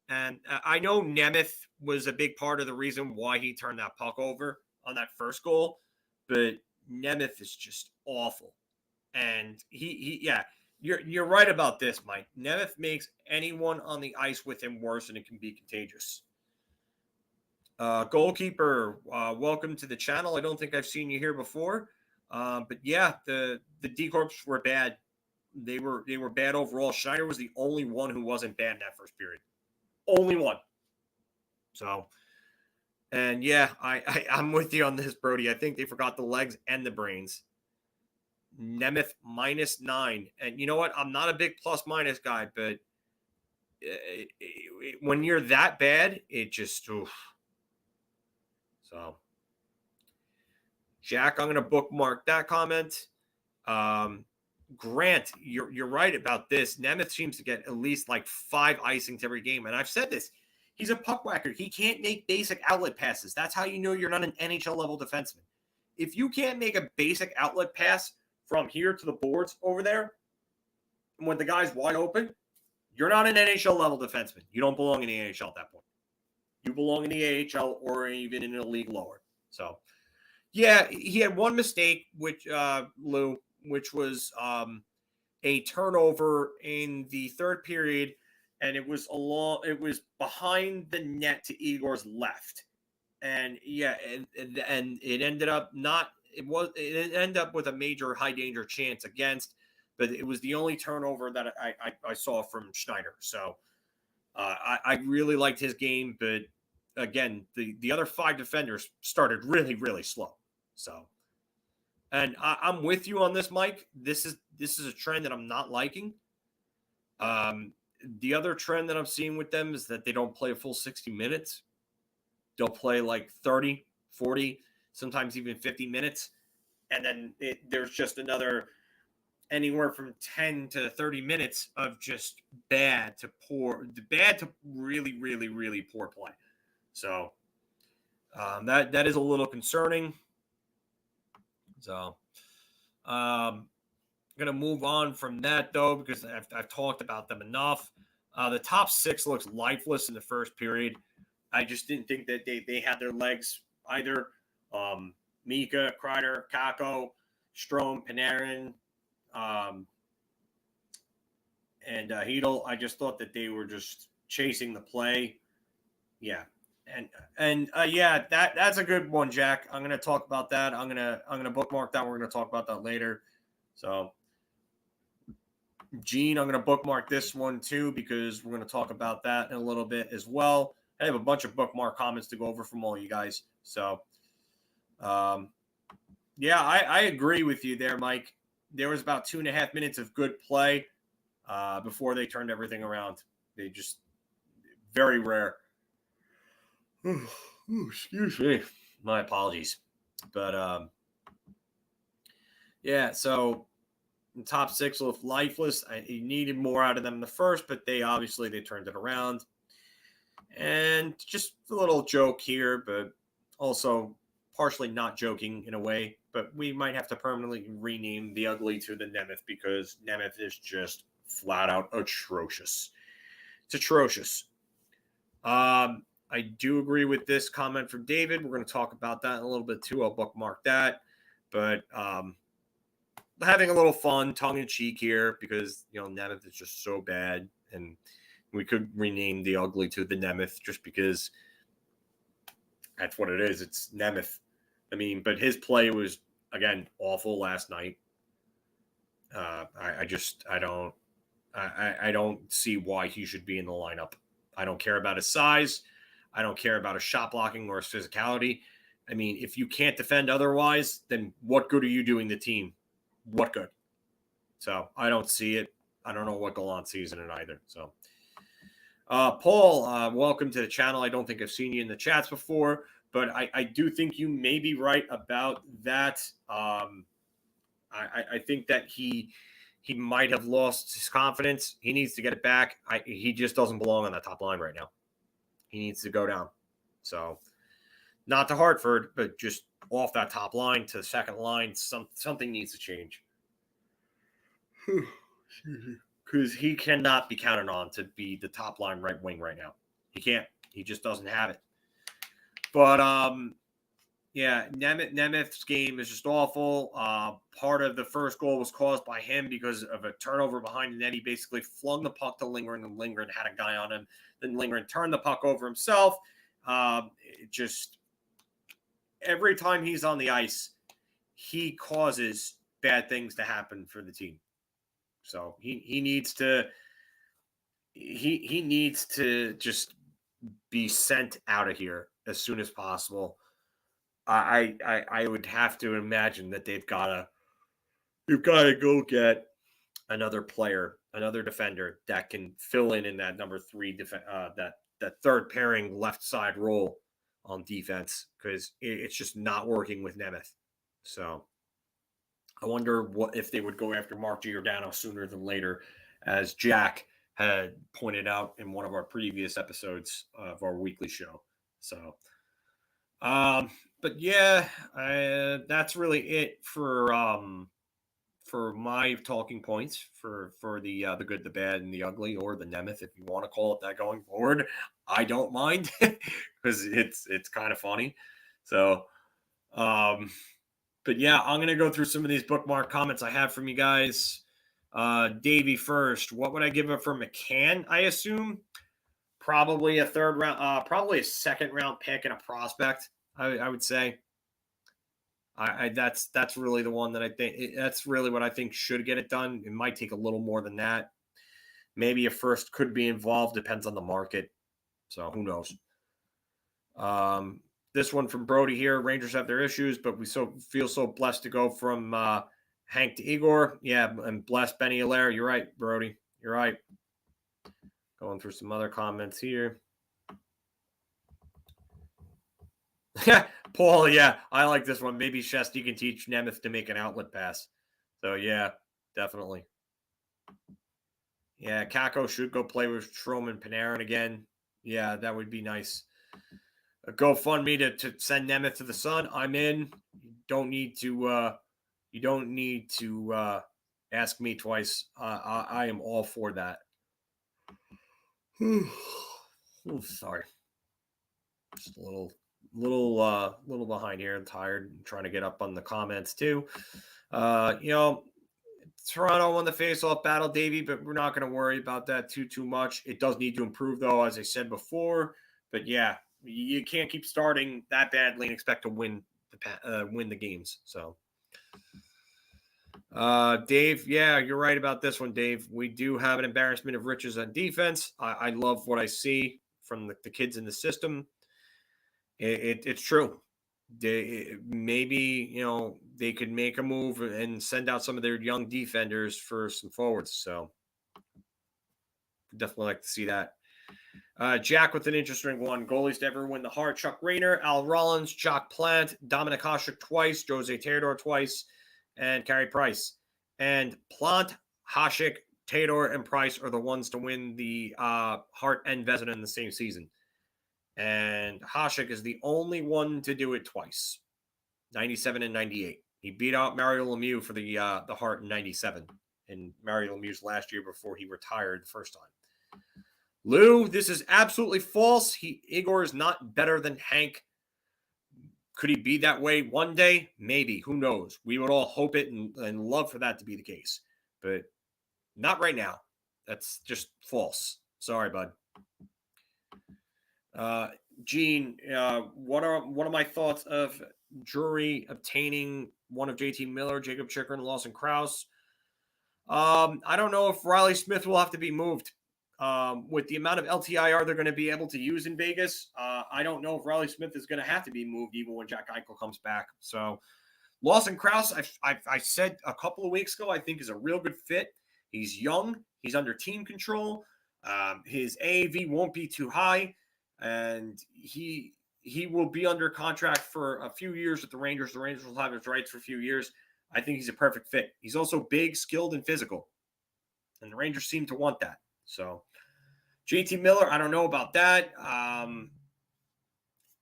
and I know Nemeth was a big part of the reason why he turned that puck over on that first goal, but Nemeth is just awful. And you're right about this, Mike. Nemeth makes anyone on the ice with him worse, and it can be contagious. Goalkeeper, welcome to the channel. I don't think I've seen you here before. But yeah, the D Corps were bad. They were bad overall. Schneider was the only one who wasn't bad in that first period. Only one. So, and yeah, I'm with you on this, Brody. I think they forgot the legs and the brains. Nemeth -9. And you know what? I'm not a big plus-minus guy, but when you're that bad, it just, oof. So, Jack, I'm going to bookmark that comment. Grant, you're right about this. Nemeth seems to get at least like 5 icings every game. And I've said this. He's a puck whacker. He can't make basic outlet passes. That's how you know you're not an NHL level defenseman. If you can't make a basic outlet pass from here to the boards over there, when the guy's wide open, you're not an NHL level defenseman. You don't belong in the NHL at that point. You belong in the AHL or even in a league lower. So, yeah, he had one mistake, which Lou, which was a turnover in the third period, and it was behind the net to Igor's left, and yeah, and it ended up it ended up with a major high danger chance against, but it was the only turnover that I saw from Schneider. So I really liked his game, but again, the other 5 defenders started really, really slow. So, and I'm with you on this, Mike. This is a trend that I'm not liking. The other trend that I'm seeing with them is that they don't play a full 60 minutes. They'll play like 30, 40, sometimes even 50 minutes. And then there's just anywhere from 10 to 30 minutes of just bad to really, really, really poor play. So that is a little concerning. So, I'm going to move on from that, though, because I've talked about them enough. The top six looks lifeless in the first period. I just didn't think that they had their legs either. Mika, Kreider, Kakko, Strome, Panarin, and Chytil. I just thought that they were just chasing the play. Yeah. And yeah, that's a good one, Jack. I'm gonna talk about that. I'm gonna bookmark that. We're gonna talk about that later. So, Gene, I'm gonna bookmark this one too because we're gonna talk about that in a little bit as well. I have a bunch of bookmark comments to go over from all you guys. So, yeah, I agree with you there, Mike. There was about 2.5 minutes of good play before they turned everything around. They just very rare. Excuse me. My apologies. But yeah, so the top six looked lifeless. He needed more out of them in the first, but they turned it around. And just a little joke here, but also partially not joking in a way. But we might have to permanently rename the ugly to the Nemeth because Nemeth is just flat out atrocious. It's atrocious. I do agree with this comment from David. We're going to talk about that in a little bit too. I'll bookmark that. But having a little fun, tongue-in-cheek here because, Nemeth is just so bad. And we could rename the ugly to the Nemeth just because that's what it is. It's Nemeth. I mean, but his play was, again, awful last night. I don't see why he should be in the lineup. I don't care about his size. I don't care about his shot blocking or his physicality. I mean, if you can't defend otherwise, then what good are you doing the team? What good? So I don't see it. I don't know what Gallant sees in it either. So, Paul, welcome to the channel. I don't think I've seen you in the chats before, but I do think you may be right about that. I think that he might have lost his confidence. He needs to get it back. He just doesn't belong on that top line right now. He needs to go down. So, not to Hartford, but just off that top line to the second line, something needs to change. Because he cannot be counted on to be the top line right wing right now. He can't. He just doesn't have it. But yeah, Nemeth's game is just awful. Part of the first goal was caused by him because of a turnover behind the net. He basically flung the puck to Lindgren, and Lindgren had a guy on him. Then Lindgren turned the puck over himself. It just every time he's on the ice, he causes bad things to happen for the team. So he needs to he needs to just be sent out of here as soon as possible. I would have to imagine that they've got to go get another player, another defender that can fill in that number three that third pairing left side role on defense because it's just not working with Nemeth. So I wonder if they would go after Mark Giordano sooner than later, as Jack had pointed out in one of our previous episodes of our weekly show. So, but yeah, that's really it for my talking points for the good, the bad, and the ugly, or the Nemeth, if you want to call it that going forward. I don't mind because it's kind of funny. So, but yeah, I'm gonna go through some of these bookmark comments I have from you guys. Davey first. What would I give up for McCann? I assume probably a third round, probably a second round pick and a prospect. I would say. That's really the one that I think that's really what I think should get it done. It might take a little more than that. Maybe a first could be involved. Depends on the market. So who knows? This one from Brody here. Rangers have their issues, but we feel so blessed to go from Hank to Igor. Yeah, and bless Benny Allaire. You're right, Brody. You're right. Going through some other comments here. Paul, yeah, I like this one. Maybe Shesterkin can teach Nemeth to make an outlet pass. So, yeah, definitely. Yeah, Kakko should go play with Strome and Panarin again. Yeah, that would be nice. A GoFundMe to send Nemeth to the Sun. I'm in. Don't need to You don't need to ask me twice. I am all for that. Sorry. Just a little behind here. I'm tired. I'm trying to get up on the comments too. Toronto won the face-off battle, Davey, but we're not going to worry about that too much. It does need to improve, though, as I said before. But yeah, you can't keep starting that badly and expect to win the games. So, Dave, yeah, you're right about this one, Dave. We do have an embarrassment of riches on defense. I love what I see from the kids in the system. It's true. Maybe they could make a move and send out some of their young defenders for some forwards. So definitely like to see that. Jack with an interesting one. Goalies to ever win the Hart: Chuck Rayner, Al Rollins, Jock Plant, Dominic Hasek twice, Jose Theodore twice, and Carey Price. And Plant, Hasek, Theodore, and Price are the ones to win the Hart and Vezina in the same season. And Hasek is the only one to do it twice, 97 and 98. He beat out Mario Lemieux for the Hart in 97, and Mario Lemieux's last year before he retired the first time. Lou, this is absolutely false. Igor is not better than Hank. Could he be that way one day? Maybe. Who knows? We would all hope it and love for that to be the case, but not right now. That's just false. Sorry, bud. Gene, what are my thoughts of Drury obtaining one of JT Miller, Jacob Chychrun, and Lawson Krauss? I don't know if Riley Smith will have to be moved. With the amount of LTIR they're going to be able to use in Vegas, I don't know if Riley Smith is going to have to be moved even when Jack Eichel comes back. So Lawson Krauss, I said a couple of weeks ago, I think is a real good fit. He's young. He's under team control. His AAV won't be too high. And he will be under contract for a few years with the Rangers. The Rangers will have his rights for a few years. I think he's a perfect fit. He's also big, skilled, and physical. And the Rangers seem to want that. So JT Miller, I don't know about that.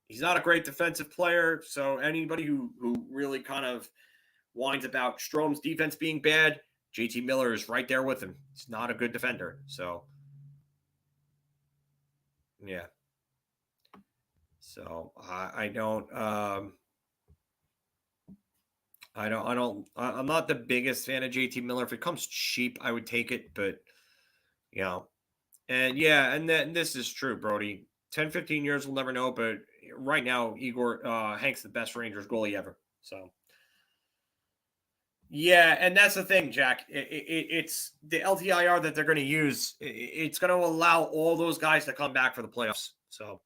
He's not a great defensive player. So anybody who really kind of whines about Strom's defense being bad, JT Miller is right there with him. He's not a good defender. So, yeah. So I'm not the biggest fan of JT Miller. If it comes cheap, I would take it, but and then this is true, Brody. 10, 15 years, we'll never know, but right now, Igor, Hank's the best Rangers goalie ever. So yeah, and that's the thing, Jack. It's the LTIR that they're going to use. It's going to allow all those guys to come back for the playoffs. So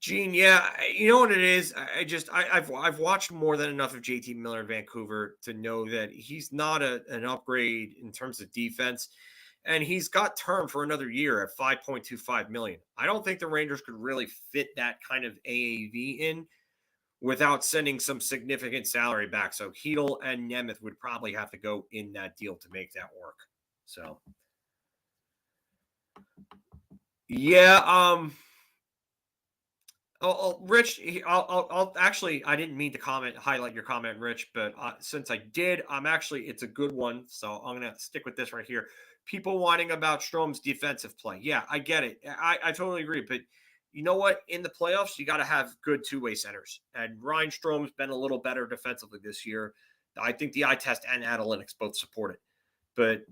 Gene, yeah, you know what it is? I've watched more than enough of JT Miller in Vancouver to know that he's not an upgrade in terms of defense, and he's got term for another year at $5.25 million. I don't think the Rangers could really fit that kind of AAV in without sending some significant salary back. So Chytil and Nemeth would probably have to go in that deal to make that work. So yeah, Rich, I'll actually, I didn't mean to highlight your comment, Rich, but since I did, it's a good one. So I'm going to stick with this right here. People whining about Strom's defensive play. Yeah, I get it. I totally agree. But you know what? In the playoffs, you got to have good two-way centers. And Ryan Strom's been a little better defensively this year. I think the eye test and analytics both support it. But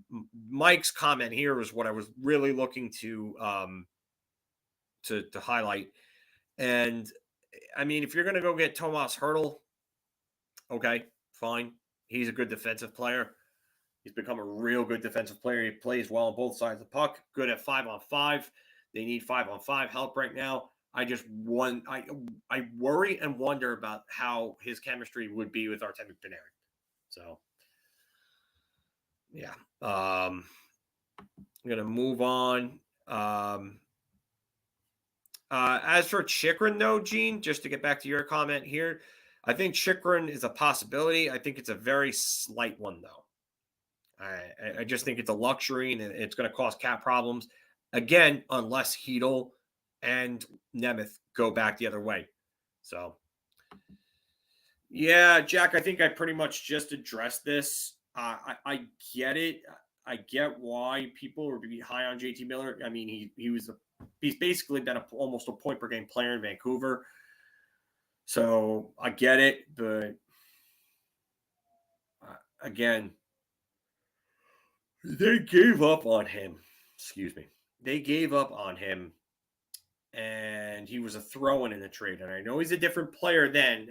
Mike's comment here was what I was really looking to highlight. And I mean, if you're going to go get Tomas Hertl, okay, fine. He's a good defensive player. He's become a real good defensive player. He plays well on both sides of the puck. Good at 5-on-5. They need 5-on-5 help right now. I worry and wonder about how his chemistry would be with Artemi Panarin. So, yeah. I'm going to move on. As for Chychrun, though, Gene, just to get back to your comment here, I think Chychrun is a possibility. I think it's a very slight one, though. I just think it's a luxury, and it's going to cause cap problems. Again, unless Chytil and Nemeth go back the other way. So, Yeah, Jack, I think I pretty much just addressed this. I get it. I get why people would be high on JT Miller. I mean, he's basically been almost a point per game player in Vancouver. So I get it, but again, they gave up on him. Excuse me. They gave up on him, and he was a throw-in the trade. And I know he's a different player then.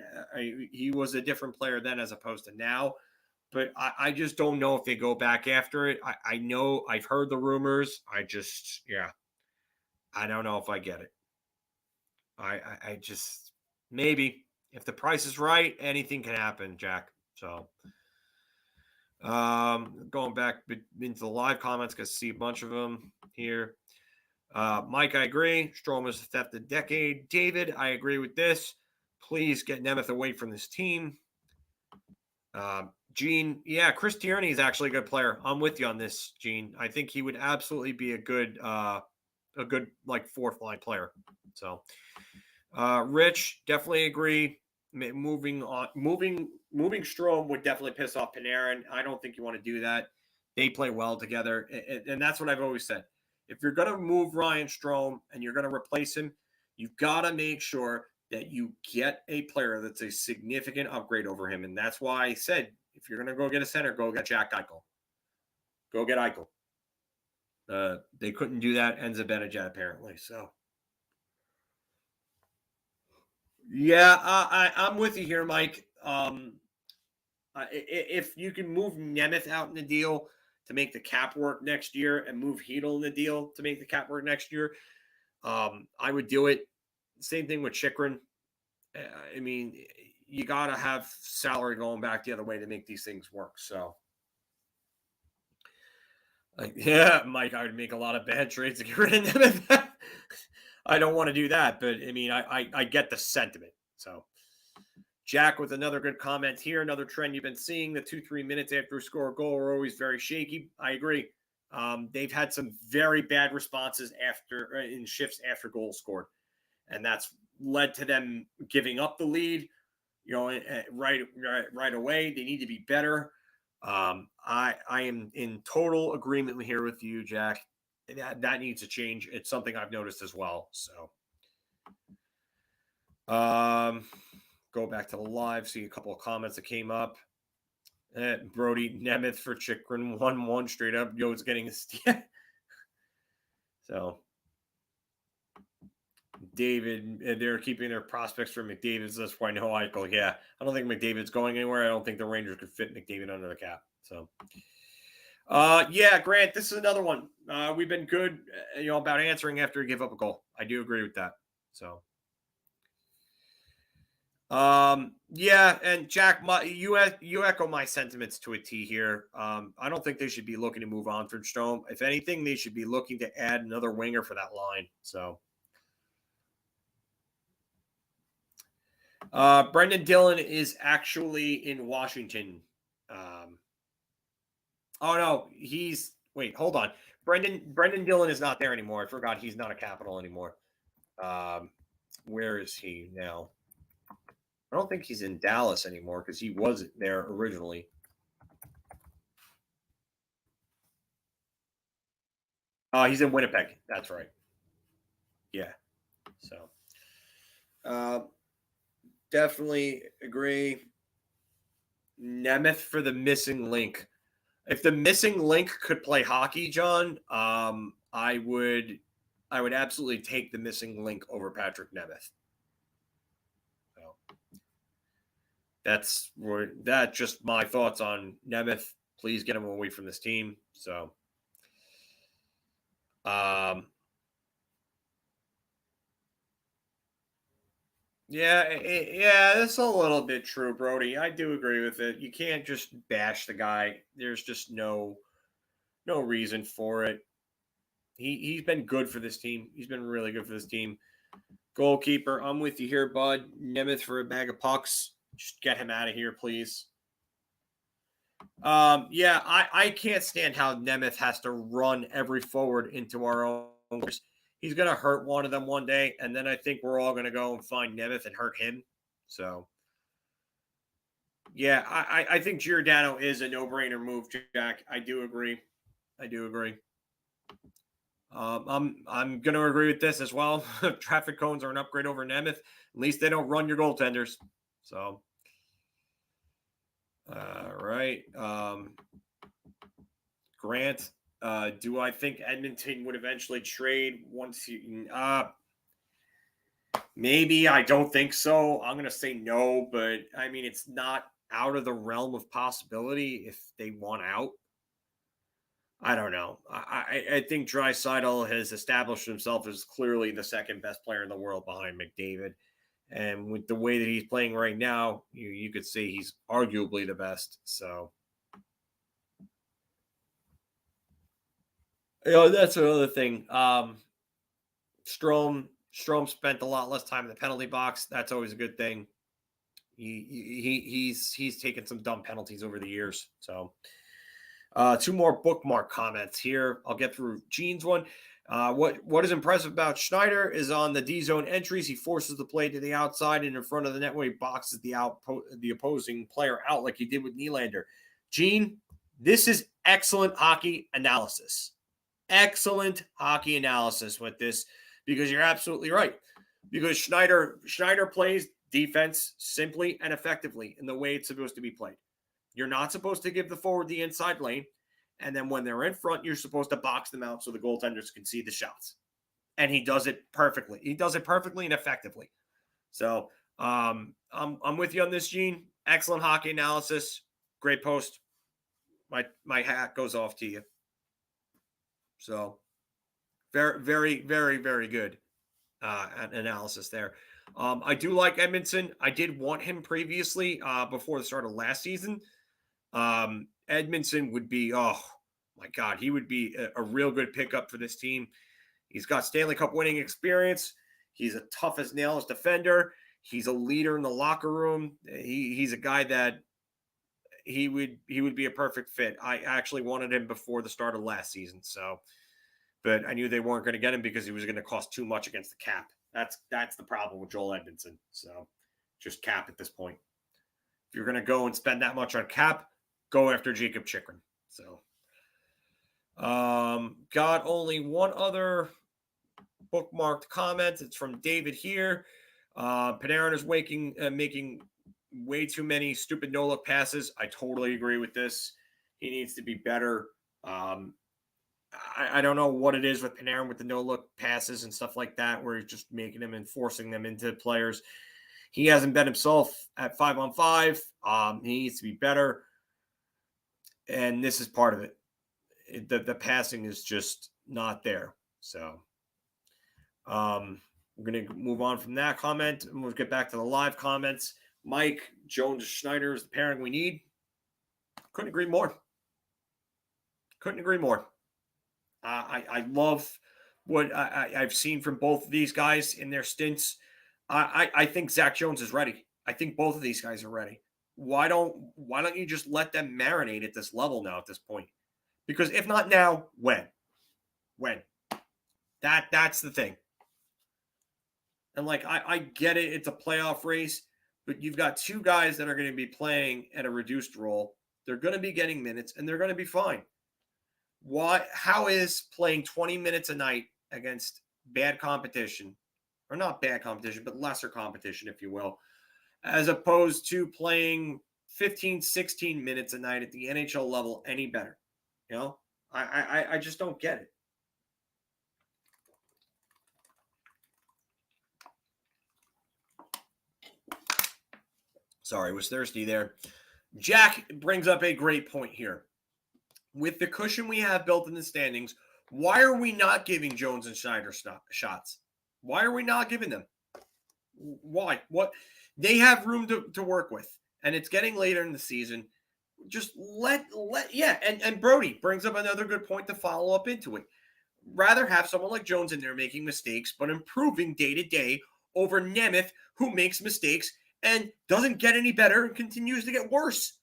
He was a different player then as opposed to now. But I just don't know if they go back after it. I know I've heard the rumors. I don't know if I get it. I just, maybe if the price is right, anything can happen, Jack. So going back into the live comments, because I see a bunch of them here. Mike, I agree. Strome is the theft of the decade. David, I agree with this. Please get Nemeth away from this team. Gene, yeah, Chris Tierney is actually a good player. I'm with you on this, Gene. I think he would absolutely be a good like fourth line player. So, Rich, definitely agree. Moving Strome would definitely piss off Panarin. I don't think you want to do that. They play well together, and that's what I've always said. If you're going to move Ryan Strome and you're going to replace him, you've got to make sure that you get a player that's a significant upgrade over him. And that's why I said, if you're going to go get a center, go get Jack Eichel. Go get Eichel. They couldn't do that, and Zibanejad, apparently. So, yeah, I'm with you here, Mike. If you can move Nemeth out in the deal to make the cap work next year and move Chytil in the deal to make the cap work next year, I would do it. Same thing with Chytil. I mean, you got to have salary going back the other way to make these things work. So, yeah, Mike, I would make a lot of bad trades to get rid of them. I don't want to do that, but I mean, I get the sentiment. So, Jack with another good comment here. Another trend you've been seeing: the 2-3 minutes after we score a goal are always very shaky. I agree. They've had some very bad responses in shifts after goals scored, and that's led to them giving up the lead. You know, right away. They need to be better. I am in total agreement here with you, Jack. That needs to change. It's something I've noticed as well. So, go back to the live, see a couple of comments that came up. Brody Nemeth for Chytil 1-1 straight up. Yo's getting a steal. So, David, they're keeping their prospects for McDavid's list. Why no Eichel? Yeah, I don't think McDavid's going anywhere. I don't think the Rangers could fit McDavid under the cap. So, yeah, Grant, this is another one. We've been good, about answering after you give up a goal. I do agree with that. So, yeah, and Jack, you echo my sentiments to a T here. I don't think they should be looking to move on from Strome. If anything, they should be looking to add another winger for that line. So, Brendan Dillon is actually in Washington. Oh no, hold on. Brendan Dillon is not there anymore. I forgot he's not a Capital anymore. Where is he now? I don't think he's in Dallas anymore because he was there originally. He's in Winnipeg. That's right. Yeah. So, definitely agree. Nemeth for the missing link. If the missing link could play hockey, John, I would absolutely take the missing link over Patrick Nemeth. So that's just my thoughts on Nemeth. Please get him away from this team. So, yeah, that's a little bit true, Brody. I do agree with it. You can't just bash the guy. There's just no reason for it. He's been good for this team. He's been really good for this team. Goalkeeper, I'm with you here, bud. Nemeth for a bag of pucks. Just get him out of here, please. Yeah, I can't stand how Nemeth has to run every forward into our own. He's going to hurt one of them one day, and then I think we're all going to go and find Nemeth and hurt him. So, Yeah, I think Giordano is a no-brainer move, Jack. I do agree. I'm going to agree with this as well. Traffic cones are an upgrade over Nemeth. At least they don't run your goaltenders. So, right. Grant, do I think Edmonton would eventually trade once you? Maybe. I don't think so. I'm going to say no, but I mean, it's not out of the realm of possibility if they want out. I don't know. I think Draisaitl has established himself as clearly the second best player in the world behind McDavid. And with the way that he's playing right now, you could say he's arguably the best. So, that's another thing. Strom spent a lot less time in the penalty box. That's always a good thing. He's taken some dumb penalties over the years. So, two more bookmark comments here. I'll get through Gene's one. What is impressive about Schneider is on the D zone entries, he forces the play to the outside and in front of the net where he boxes the opposing player out like he did with Nylander. Gene, this is excellent hockey analysis. Excellent hockey analysis with this, because you're absolutely right. Because Schneider plays defense simply and effectively in the way it's supposed to be played. You're not supposed to give the forward the inside lane. And then when they're in front, you're supposed to box them out so the goaltenders can see the shots. And he does it perfectly. He does it perfectly and effectively. So I'm with you on this, Gene. Excellent hockey analysis. Great post. My hat goes off to you. So very, very, very, very good analysis there. I do like Edmondson. I did want him previously before the start of last season. Edmondson would be, oh my God, he would be a real good pickup for this team. He's got Stanley Cup winning experience. He's a tough as nails defender. He's a leader in the locker room. He's a guy that he would be a perfect fit. I actually wanted him before the start of last season. So, but I knew they weren't going to get him because he was going to cost too much against the cap. That's the problem with Joel Edmondson. So just cap at this point. If you're going to go and spend that much on cap, go after Jacob Chychrun. So, got only one other bookmarked comment. It's from David here. Panarin is making way too many stupid no-look passes. I totally agree with this. He needs to be better. I don't know what it is with Panarin with the no-look passes and stuff like that, where he's just making them and forcing them into players. He hasn't been himself at 5-on-5. He needs to be better. And this is part of it. The passing is just not there. So we're going to move on from that comment, and we'll get back to the live comments. Mike, Jones, Schneider is the pairing we need. Couldn't agree more. I love what I've seen from both of these guys in their stints. I think Zach Jones is ready. I think both of these guys are ready. Why don't you just let them marinate at this level now at this point? Because if not now, when? That's the thing. And like I get it, it's a playoff race, but you've got two guys that are going to be playing at a reduced role. They're going to be getting minutes and they're going to be fine. How is playing 20 minutes a night against bad competition, or not bad competition, but lesser competition, if you will, as opposed to playing 15, 16 minutes a night at the NHL level any better? You know, I just don't get it. Sorry, I was thirsty there. Jack brings up a great point here. With the cushion we have built in the standings, why are we not giving Jones and Schneider shots? Why are we not giving them? Why? What? They have room to work with, and it's getting later in the season. Just and Brody brings up another good point to follow up into it. Rather have someone like Jones in there making mistakes, but improving day to day over Nemeth, who makes mistakes and doesn't get any better and continues to get worse.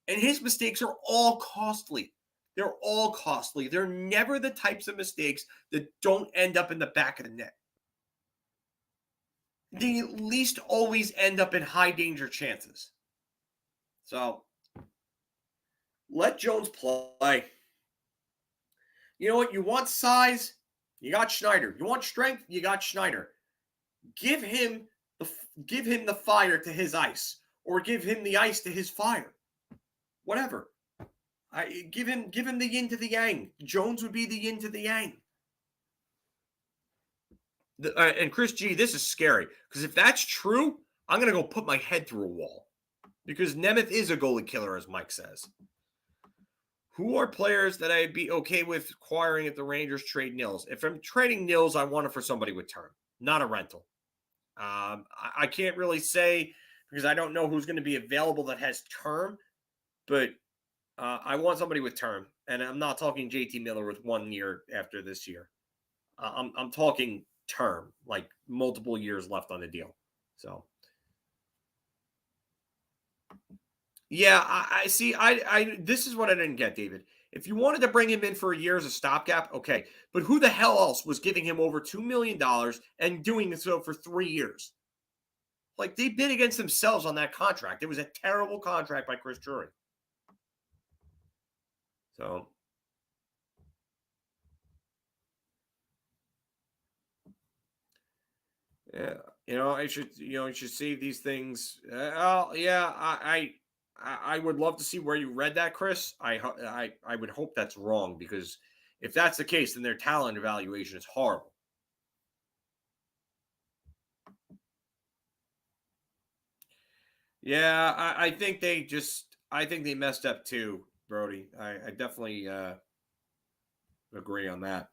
And his mistakes are all costly. They're all costly. They're never the types of mistakes that don't end up in the back of the net. They at least always end up in high danger chances. So let Jones play. You know what? You want size? You got Schneider. You want strength? You got Schneider. Give him the fire to his ice, or give him the ice to his fire. Whatever. Give him the yin to the yang. Jones would be the yin to the yang. And Chris G, this is scary, because if that's true, I'm going to go put my head through a wall, because Nemeth is a goalie killer, as Mike says. Who are players that I'd be okay with acquiring if the Rangers trade Nils? If I'm trading Nils, I want it for somebody with term, not a rental. I can't really say, because I don't know who's going to be available that has term, but I want somebody with term. And I'm not talking JT Miller with 1 year after this year. I'm talking term, like multiple years left on the deal. So, yeah, I see. This is what I didn't get, David. If you wanted to bring him in for a year as a stopgap, okay. But who the hell else was giving him over $2 million and doing so for 3 years? Like, they bid against themselves on that contract. It was a terrible contract by Chris Drury. So, yeah, I should save these things. I would love to see where you read that, Chris. I would hope that's wrong, because if that's the case, then their talent evaluation is horrible. Yeah, I think they messed up too, Brody. I definitely agree on that.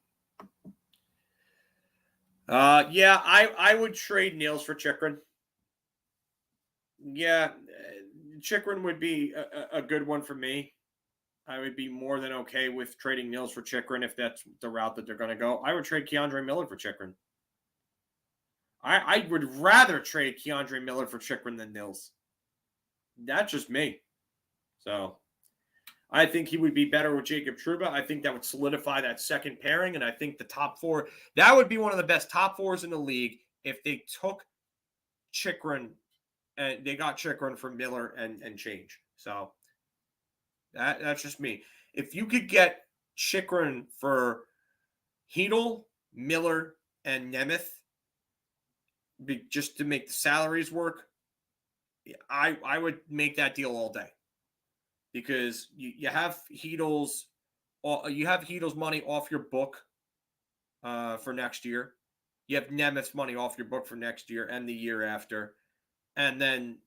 Yeah, I would trade Nils for Chytil. Yeah, Chytil would be a good one for me. I would be more than okay with trading Nils for Chytil if that's the route that they're going to go. I would trade K'Andre Miller for Chytil. I would rather trade K'Andre Miller for Chytil than Nils. That's just me. So I think he would be better with Jacob Trouba. I think that would solidify that second pairing. And I think the top four, that would be one of the best top fours in the league if they took Chytil and they got Chytil from Miller and change. So that's just me. If you could get Chytil for Chytil, Miller, and Nemeth, just to make the salaries work, I would make that deal all day, because you have Chytil's money off your book for next year. You have Nemeth's money off your book for next year and the year after, and then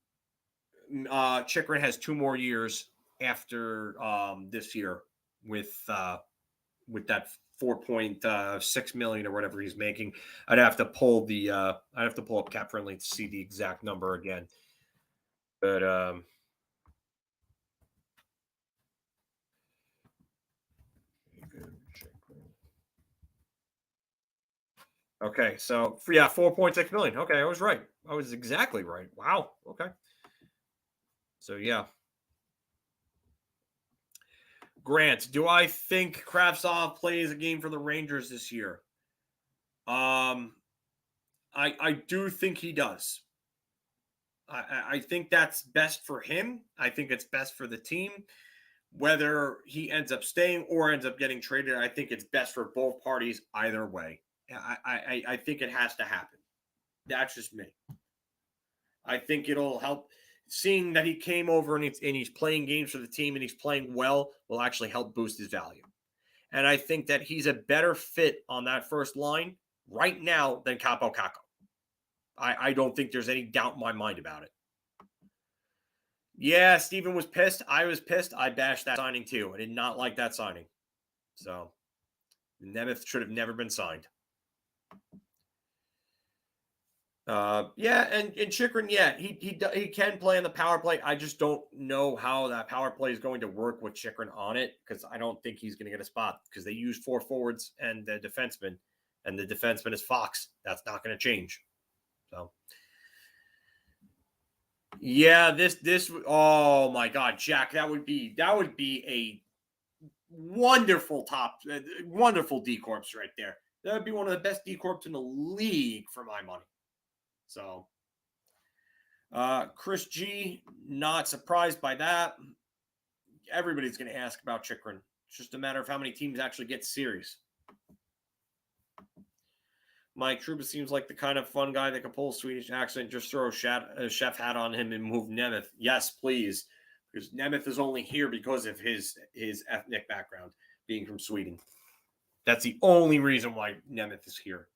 Chytil has 2 more years after this year with that $4.6 million or whatever he's making. I'd have to pull up Cap Friendly to see the exact number again. But okay, so yeah, $4.6 million. Okay, I was right. I was exactly right. Wow. Okay. So yeah. Grant, do I think Kravtsov plays a game for the Rangers this year? I do think he does. I think that's best for him. I think it's best for the team. Whether he ends up staying or ends up getting traded, I think it's best for both parties either way. I think it has to happen. That's just me. I think it'll help. Seeing that he came over and he's playing games for the team and he's playing well will actually help boost his value. And I think that he's a better fit on that first line right now than Kakko. I don't think there's any doubt in my mind about it. Yeah, Steven was pissed. I was pissed. I bashed that signing too. I did not like that signing. So Nemeth should have never been signed. Yeah, and Chytil, yeah, he can play in the power play. I just don't know how that power play is going to work with Chytil on it, because I don't think he's going to get a spot, because they use 4 forwards and the defenseman, and the defenseman is Fox. That's not going to change. So, yeah, this oh my God, Jack, that would be a wonderful D corps right there. That would be one of the best D corps in the league for my money. So, Chris G, not surprised by that. Everybody's going to ask about Chytil. It's just a matter of how many teams actually get serious. Mike Trouba seems like the kind of fun guy that can pull a Swedish accent, just throw a chef hat on him and move Nemeth. Yes, please. Because Nemeth is only here because of his ethnic background, being from Sweden. That's the only reason why Nemeth is here.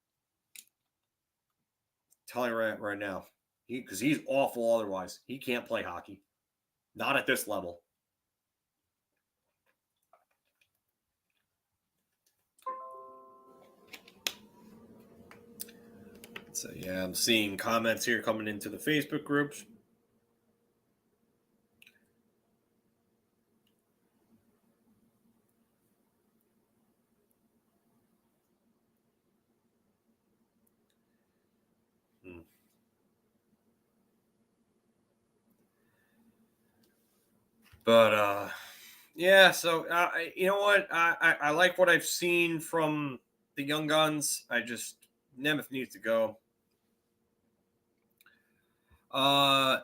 Tell you right now. Because he's awful otherwise. He can't play hockey. Not at this level. So, yeah, I'm seeing comments here coming into the Facebook groups. But, yeah, so, you know what? I like what I've seen from the young guns. Nemeth needs to go. I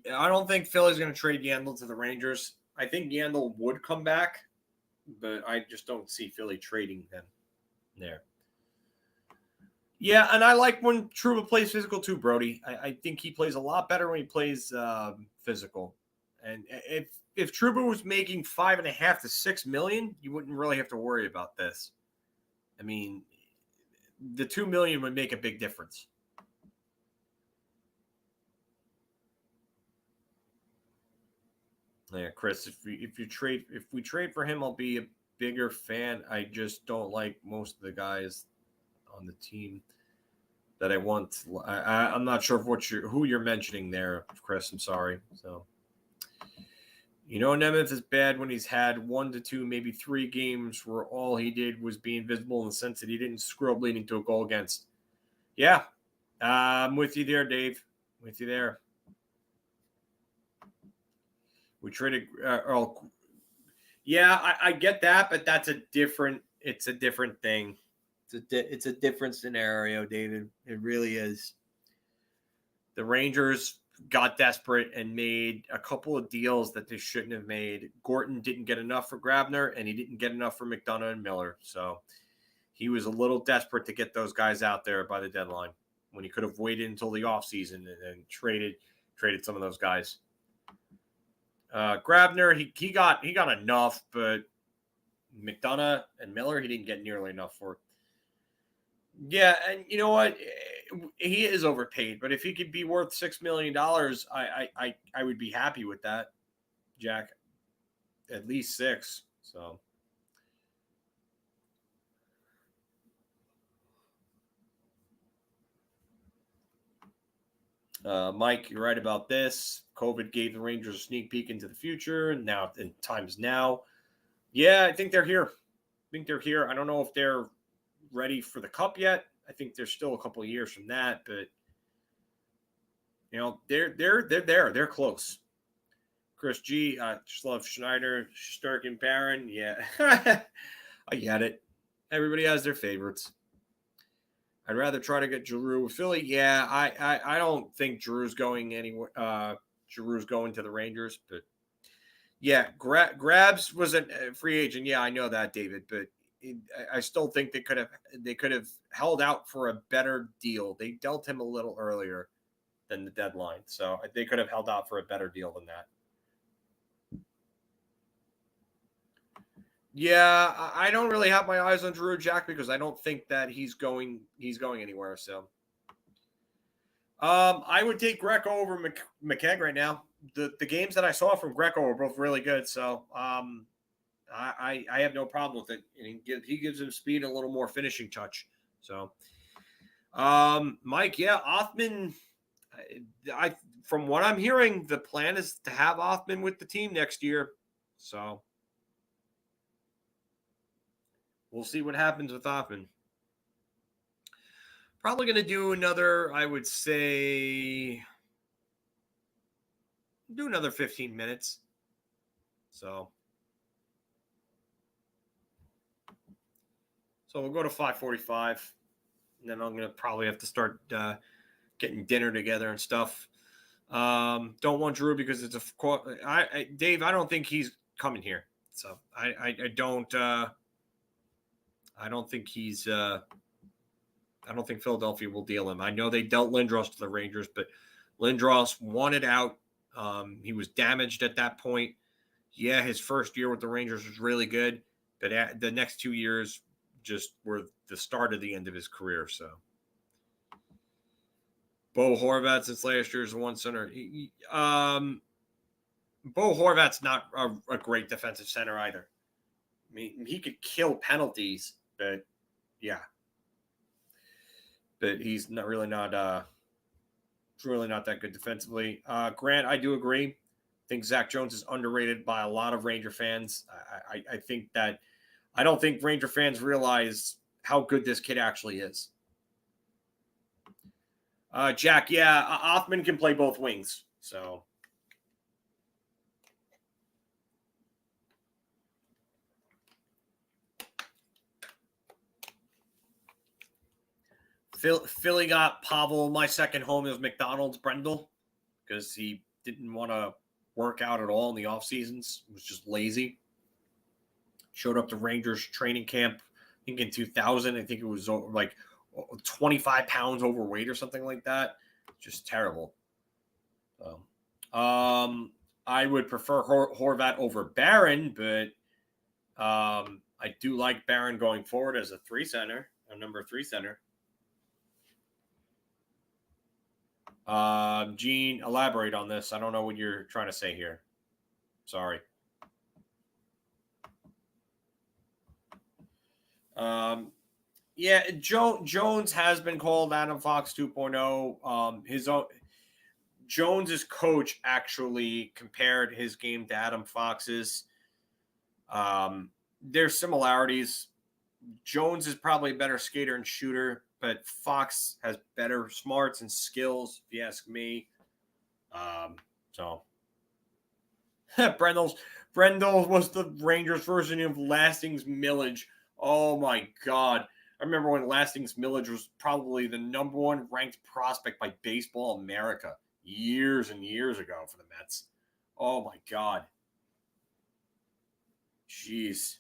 don't think Philly's going to trade Yandel to the Rangers. I think Yandel would come back, but I just don't see Philly trading him there. Yeah, and I like when Trouba plays physical too, Brody. I think he plays a lot better when he plays physical. And if Trouba was making $5.5 to $6 million, you wouldn't really have to worry about this. I mean, the $2 million would make a big difference. Yeah, Chris, if we trade for him, I'll be a bigger fan. I just don't like most of the guys on the team that I want. I'm not sure who you're mentioning there, Chris. I'm sorry. So, Nemeth is bad when he's had 1 to 2, maybe 3 games where all he did was be invisible in the sense that he didn't screw up leading to a goal against. Yeah, I'm with you there, Dave. With you there. We traded. Yeah, I get that, but it's a different thing. It's a different scenario, David. It really is. The Rangers got desperate and made a couple of deals that they shouldn't have made. Gorton didn't get enough for Grabner, and he didn't get enough for McDonough and Miller. So he was a little desperate to get those guys out there by the deadline when he could have waited until the offseason and traded some of those guys. Grabner, he got enough, but McDonough and Miller, he didn't get nearly enough for. Yeah, and you know what? He is overpaid, but if he could be worth $6 million, I would be happy with that, Jack. At least 6. So. Mike, you're right about this. COVID gave the Rangers a sneak peek into the future. Now, time's now. Yeah, I think they're here. I don't know if they're ready for the Cup yet. I think there's still a couple of years from that, but they're there. They're close. Chris G, just love Schneider, Shesterkin, Barron. Yeah, I get it. Everybody has their favorites. I'd rather try to get Giroux with Philly. Yeah, I don't think Giroux's going anywhere. Giroux's going to the Rangers, but yeah, Grabs was a free agent. Yeah, I know that, David, but I still think they could have held out for a better deal. They dealt him a little earlier than the deadline, so they could have held out for a better deal than that. Yeah, I don't really have my eyes on Giroux, Jack, because I don't think that he's going anywhere. So, I would take Greco over McKegg right now. The games that I saw from Greco were both really good. So, I have no problem with it. And he gives him speed and a little more finishing touch. So, Mike, yeah, Othman. From what I'm hearing, the plan is to have Othman with the team next year. So. We'll see what happens with Othman. Probably going to do another, I would say, do another 15 minutes. So we'll go to 5:45. And then I'm going to probably have to start getting dinner together and stuff. Don't want Drew because it's Dave. I don't think he's coming here. So I don't think he's I don't think Philadelphia will deal him. I know they dealt Lindros to the Rangers, but Lindros wanted out. He was damaged at that point. Yeah, his first year with the Rangers was really good, but the next 2 years just were the start of the end of his career. So Bo Horvat since last year's one center. Bo Horvat's not a great defensive center either. I mean, he could kill penalties, but yeah. But he's not really not that good defensively. Grant, I do agree. I think Zach Jones is underrated by a lot of Ranger fans. I think that I don't think Ranger fans realize how good this kid actually is. Jack, yeah, Othman can play both wings. So Philly got Pavel. My second home is McDonald's Brendel because he didn't want to work out at all in the off seasons. He was just lazy. Showed up to Rangers training camp, I think in 2000. I think it was like 25 pounds overweight or something like that. Just terrible. I would prefer Horvat over Barron, but I do like Barron going forward as a number 3 center. Gene, elaborate on this. I don't know what you're trying to say here. Sorry. Yeah, Jones has been called Adam Fox 2.0. Jones's coach actually compared his game to Adam Fox's. There's similarities. Jones is probably a better skater and shooter, but Fox has better smarts and skills, if you ask me. So Brendel was the Rangers version of Lasting's Millage. Oh my God. I remember when Lasting's Millage was probably the number 1 ranked prospect by Baseball America years and years ago for the Mets. Oh my God. Jeez.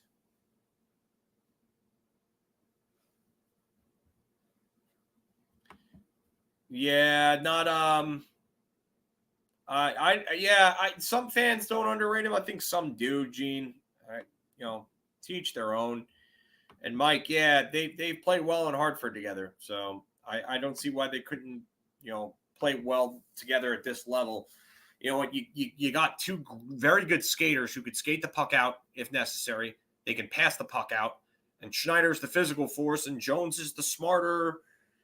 Yeah, not some fans don't underrate him. I think some do, Gene. Teach their own. And Mike, yeah, they've played well in Hartford together. So I don't see why they couldn't, play well together at this level. You know what? You got 2 very good skaters who could skate the puck out if necessary. They can pass the puck out. And Schneider's the physical force, and Jones is the smarter.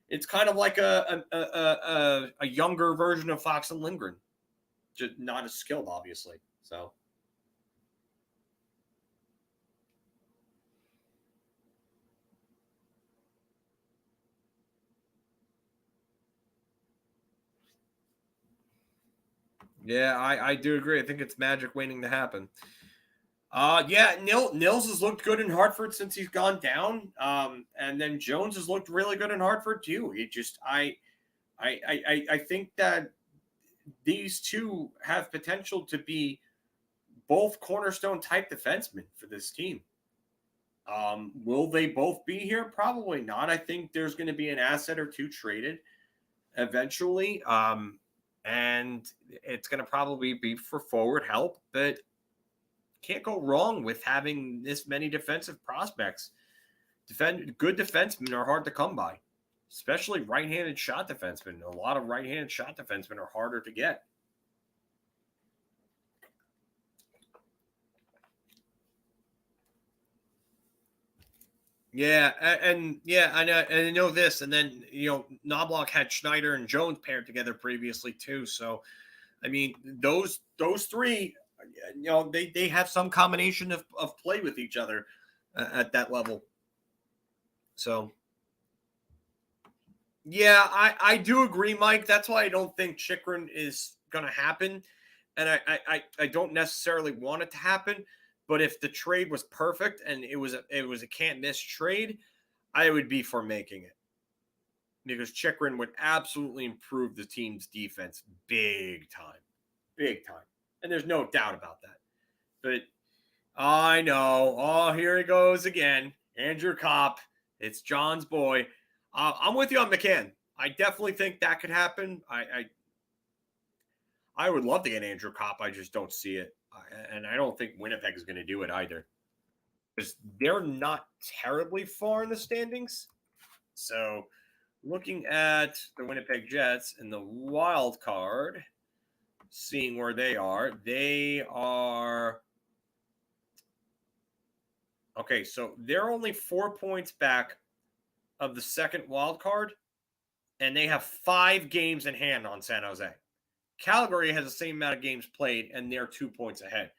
It's kind of like a younger version of Fox and Lindgren, just not as skilled, obviously. So. Yeah, I do agree. I think it's magic waiting to happen. Nils has looked good in Hartford since he's gone down. And then Jones has looked really good in Hartford too. I think that these two have potential to be both cornerstone type defensemen for this team. Will they both be here? Probably not. I think there's going to be an asset or 2 traded eventually. And it's going to probably be for forward help, but can't go wrong with having this many defensive prospects. Good defensemen are hard to come by, especially right-handed shot defensemen. A lot of right-handed shot defensemen are harder to get. Yeah, I know this, and then Knobloch had Schneider and Jones paired together previously too. So, I mean, those 3, they have some combination of play with each other at that level. So, yeah, I do agree, Mike. That's why I don't think Chychrun is going to happen, and I don't necessarily want it to happen. But if the trade was perfect and it was a can't miss trade, I would be for making it. because Chytil would absolutely improve the team's defense big time. Big time. And there's no doubt about that. But I know. Oh, here he goes again. Andrew Kopp. It's John's boy. I'm with you on McCann. I definitely think that could happen. I would love to get Andrew Kopp. I just don't see it. And I don't think Winnipeg is going to do it either. Because they're not terribly far in the standings. So looking at the Winnipeg Jets and the wild card, seeing where they are. Okay, so they're only 4 points back of the second wild card, and they have 5 games in hand on San Jose. Calgary has the same amount of games played, and they're 2 points ahead.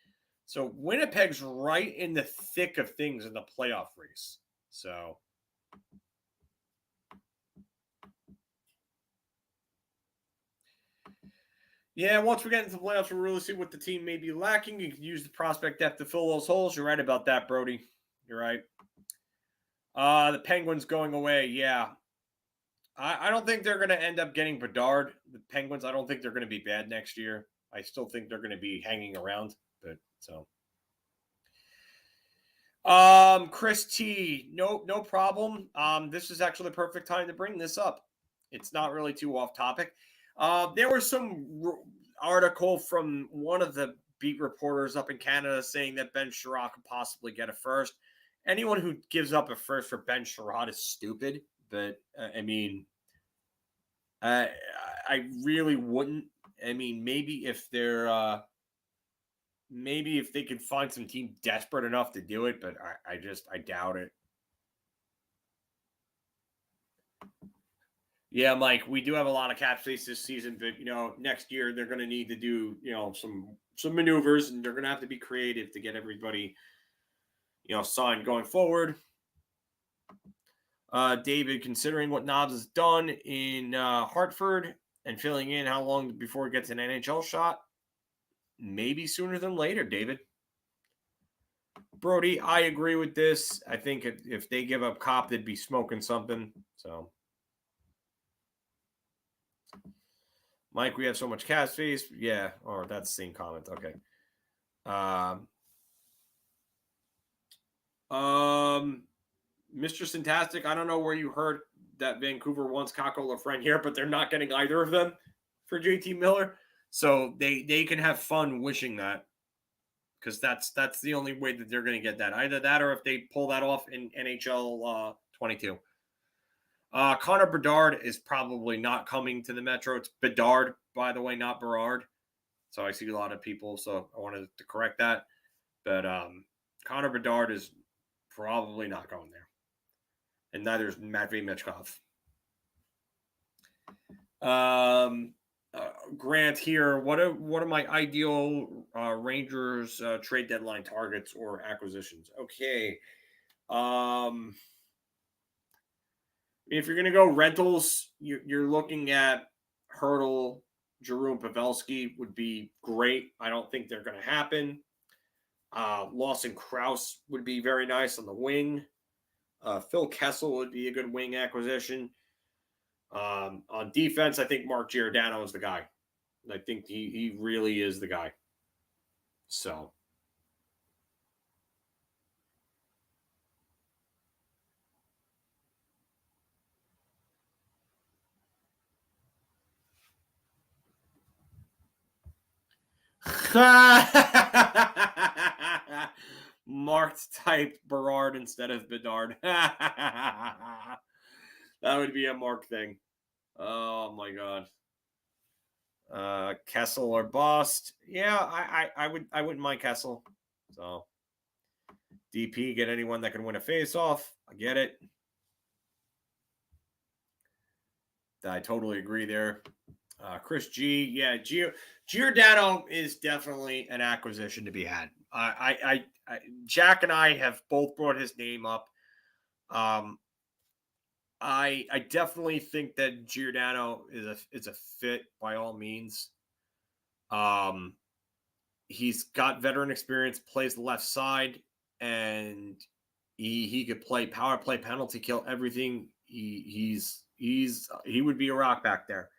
So Winnipeg's right in the thick of things in the playoff race. So yeah, once we get into the playoffs, we'll really see what the team may be lacking. You can use the prospect depth to fill those holes. You're right about that, Brody. You're right. The Penguins going away. Yeah. I don't think they're going to end up getting Bedard. The Penguins, I don't think they're going to be bad next year. I still think they're going to be hanging around. But so. Chris T. No problem. This is actually the perfect time to bring this up. It's not really too off topic. There was some article from one of the beat reporters up in Canada saying that Ben Sherrod could possibly get a first. Anyone who gives up a first for Ben Sherrod is stupid. But, I mean, I really wouldn't. I mean, maybe if they're maybe if they could find some team desperate enough to do it, but I doubt it. Yeah, Mike, we do have a lot of cap space this season, but next year they're going to need to do some maneuvers, and they're going to have to be creative to get everybody signed going forward. David, considering what Knobs has done in Hartford and filling in how long before he gets an NHL shot, maybe sooner than later, David. Brody, I agree with this. I think if they give up Kopp, they'd be smoking something. So, Mike, we have so much cap space. Yeah, or that's the same comment. Okay. Mr. Fantastic, I don't know where you heard that Vancouver wants Kakko Lafreniere, but they're not getting either of them for JT Miller. So they can have fun wishing that, because that's the only way that they're going to get that. Either that or if they pull that off in NHL 22. Connor Bedard is probably not coming to the Metro. It's Bedard, by the way, not Berard. So I see a lot of people, so I wanted to correct that. But Connor Bedard is probably not going there. And neither is Matvei Michkov. Grant here. What are my ideal Rangers trade deadline targets or acquisitions? Okay. If you're going to go rentals, you're looking at Hertl, Giroux, and Pavelski would be great. I don't think they're going to happen. Lawson Krauss would be very nice on the wing. Phil Kessel would be a good wing acquisition. On defense, I think Mark Giordano is the guy. I think he really is the guy. So. Marked typed Berard instead of Bedard. That would be a Mark thing. Oh my god. Kessel or bust. Yeah, I wouldn't mind Kessel. So DP, get anyone that can win a face-off. I get it. I totally agree there. Chris G, yeah, Giordano is definitely an acquisition to be had. Jack and I have both brought his name up. I definitely think that Giordano is a fit by all means. He's got veteran experience, plays the left side, and he could play power play, penalty kill, everything. He's He would be a rock back there.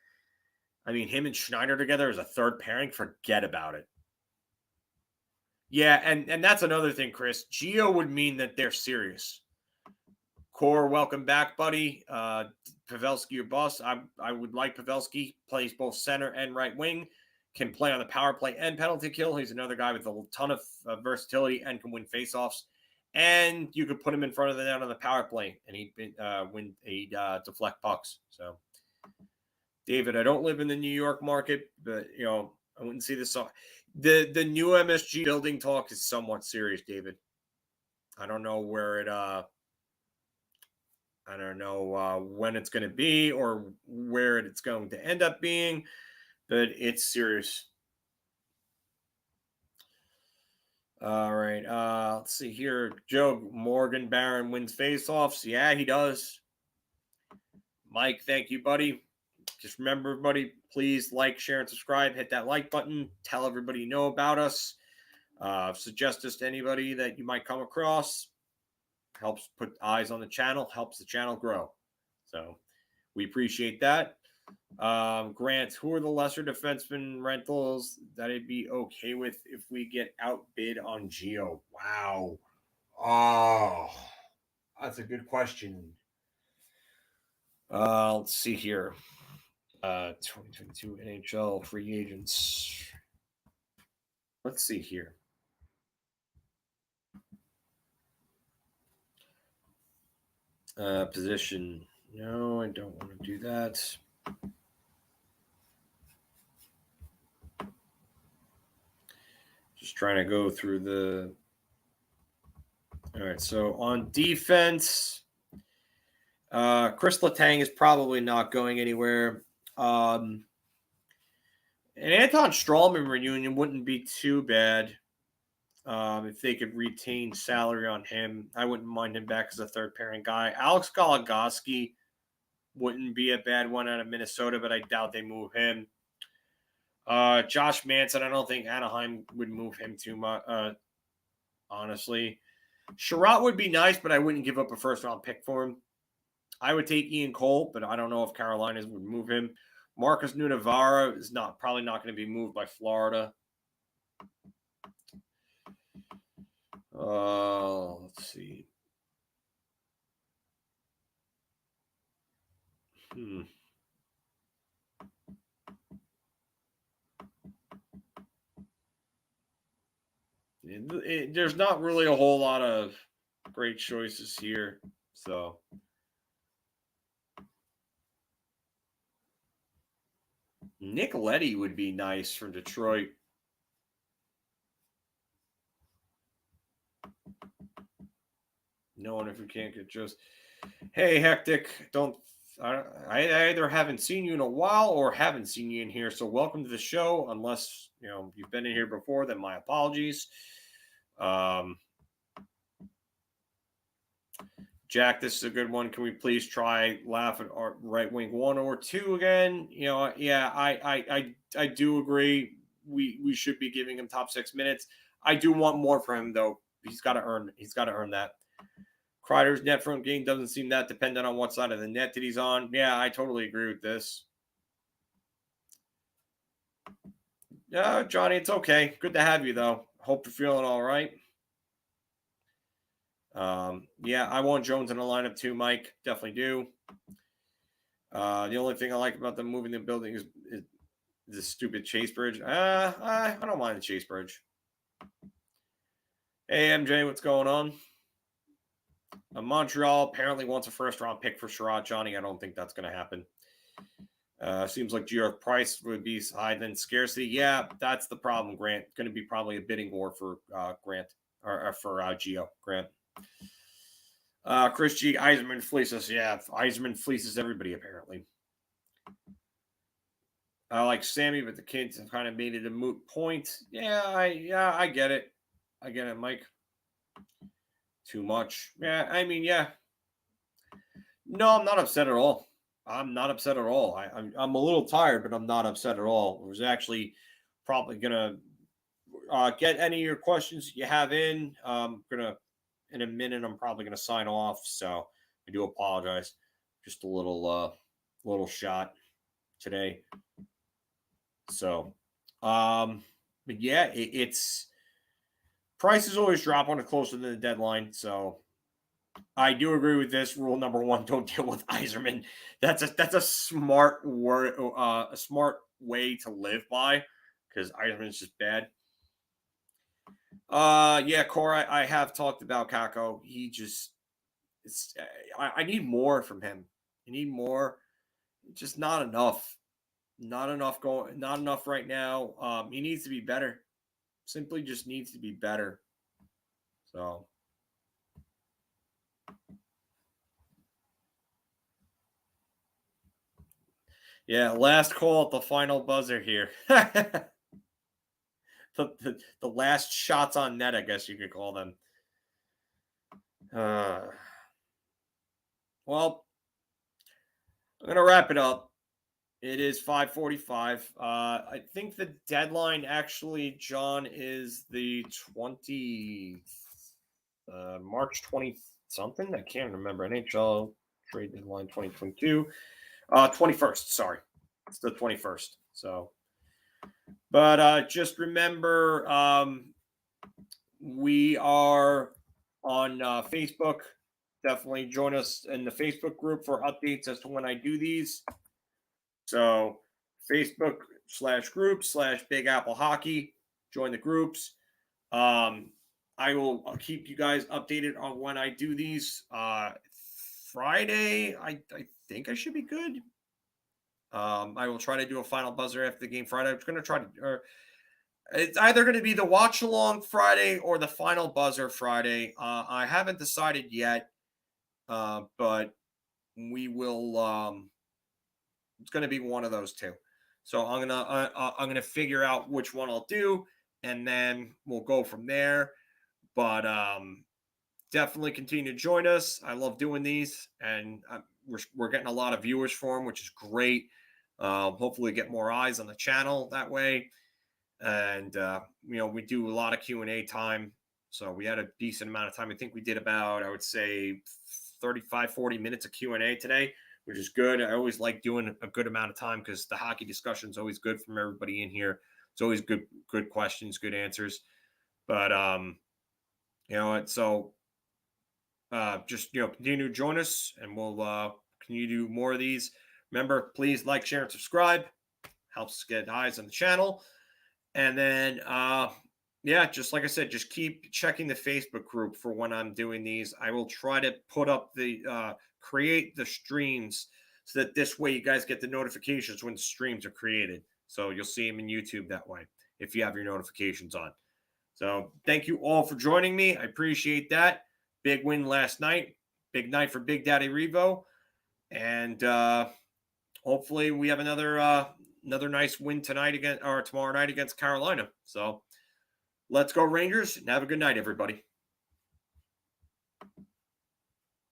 I mean, him and Schneider together as a third pairing, forget about it. Yeah, and that's another thing, Chris. Gio would mean that they're serious. Core, welcome back, buddy. Pavelski or bust. I would like Pavelski. Plays both center and right wing. Can play on the power play and penalty kill. He's another guy with a ton of versatility and can win faceoffs. And you could put him in front of the net on the power play, and he'd deflect pucks. So, David, I don't live in the New York market, but I wouldn't see this. The new MSG building talk is somewhat serious, David. I don't know where it. I don't know when it's going to be or where it's going to end up being, but it's serious. All right. Let's see here. Joe Morgan Barron wins faceoffs. Yeah, he does. Mike, thank you, buddy. Just remember, everybody, please like, share, and subscribe. Hit that like button. Tell everybody you know about us. Suggest us to anybody that you might come across. Helps put eyes on the channel. Helps the channel grow. So we appreciate that. Grant, who are the lesser defenseman rentals that I'd be okay with if we get outbid on Gio? Wow. Oh, that's a good question. Let's see here. 2022 NHL Free Agents. Let's see here. Position. No, I don't want to do that. Just trying to go through the. All right, so on defense, Chris Letang is probably not going anywhere. An Anton Strawman reunion wouldn't be too bad if they could retain salary on him. I wouldn't mind him back as a third pairing guy. Alex Goligoski wouldn't be a bad one out of Minnesota, but I doubt they move him. Josh Manson, I don't think Anaheim would move him too much, honestly. Sherratt would be nice, but I wouldn't give up a first-round pick for him. I would take Ian Cole, but I don't know if Carolinas would move him. Marcus Nunavara is probably not going to be moved by Florida. Let's see. There's not really a whole lot of great choices here, so. Nick Leddy would be nice from Detroit. No one if we can't get just. Hey, Hectic, I either haven't seen you in a while or haven't seen you in here, so welcome to the show. Unless you've been in here before, then my apologies. Jack, this is a good one. Can we please try laugh at our right wing 1 or 2 again? Yeah, I do agree. We should be giving him top 6 minutes. I do want more for him though. He's got to earn that. Kreider's net front game doesn't seem that dependent on what side of the net that he's on. Yeah, I totally agree with this. Yeah, Johnny, it's okay. Good to have you though. Hope you're feeling all right. Yeah, I want Jones in the lineup too, Mike. Definitely do. The only thing I like about them moving the building is the stupid Chase Bridge. I don't mind the Chase Bridge. Hey, MJ, what's going on? Montreal apparently wants a first-round pick for Sherratt. Johnny, I don't think that's going to happen. Seems like Gio price would be high than scarcity. Yeah, that's the problem, Grant. It's going to be probably a bidding war for Grant or for Gio, Grant. Chris G. Yzerman fleeces. Yeah, Yzerman fleeces everybody, apparently. I like Sammy, but the kids have kind of made it a moot point. Yeah, I get it. I get it, Mike. Too much. Yeah, I mean, yeah. No, I'm not upset at all. I'm not upset at all. I'm a little tired, but I'm not upset at all. I was actually probably going to get any of your questions you have in. In a minute, I'm probably going to sign off. So I do apologize. Just a little little shot today. So, but yeah, it's prices always drop on it closer to the deadline. So I do agree with this rule number 1: don't deal with Yzerman. That's a smart word, a smart way to live by, because Yzerman's just bad. Yeah, Cora, I have talked about Kakko. He just, I need more from him. I need more. Just not enough. Not enough right now. He needs to be better. Simply just needs to be better. So. Yeah, last call at the final buzzer here. The last shots on net, I guess you could call them. Well, I'm going to wrap it up. It is 5:45. I think the deadline actually, John, is the March 20 something. I can't remember. NHL trade deadline 2022. 21st. Sorry, it's the 21st. So, but just remember, we are on Facebook. Definitely join us in the Facebook group for updates as to when I do these. So Facebook.com/group/Big Apple Hockey. Join the groups. I will keep you guys updated on when I do these. Friday, I think I should be good. I will try to do a final buzzer after the game Friday. I'm going to try to, it's either going to be the watch along Friday or the final buzzer Friday. I haven't decided yet, but we will. It's going to be one of those two. So I'm gonna figure out which one I'll do, and then we'll go from there. But definitely continue to join us. I love doing these, and we're getting a lot of viewers for them, which is great. Hopefully get more eyes on the channel that way. And we do a lot of Q&A time, so we had a decent amount of time. I think we did about, I would say, 35-40 minutes of Q&A today, which is good. I always like doing a good amount of time because the hockey discussion is always good from everybody in here. It's always good questions, good answers. But so just continue to join us, and we'll continue to do more of these. Remember, please like, share, and subscribe. Helps us get eyes on the channel. And then just like I said, just keep checking the Facebook group for when I'm doing these. I will try to put up create the streams so that this way you guys get the notifications when streams are created. So you'll see them in YouTube that way if you have your notifications on. So thank you all for joining me. I appreciate that. Big win last night. Big night for Big Daddy Revo. And hopefully we have another nice win tomorrow night against Carolina. So let's go Rangers, and have a good night, everybody.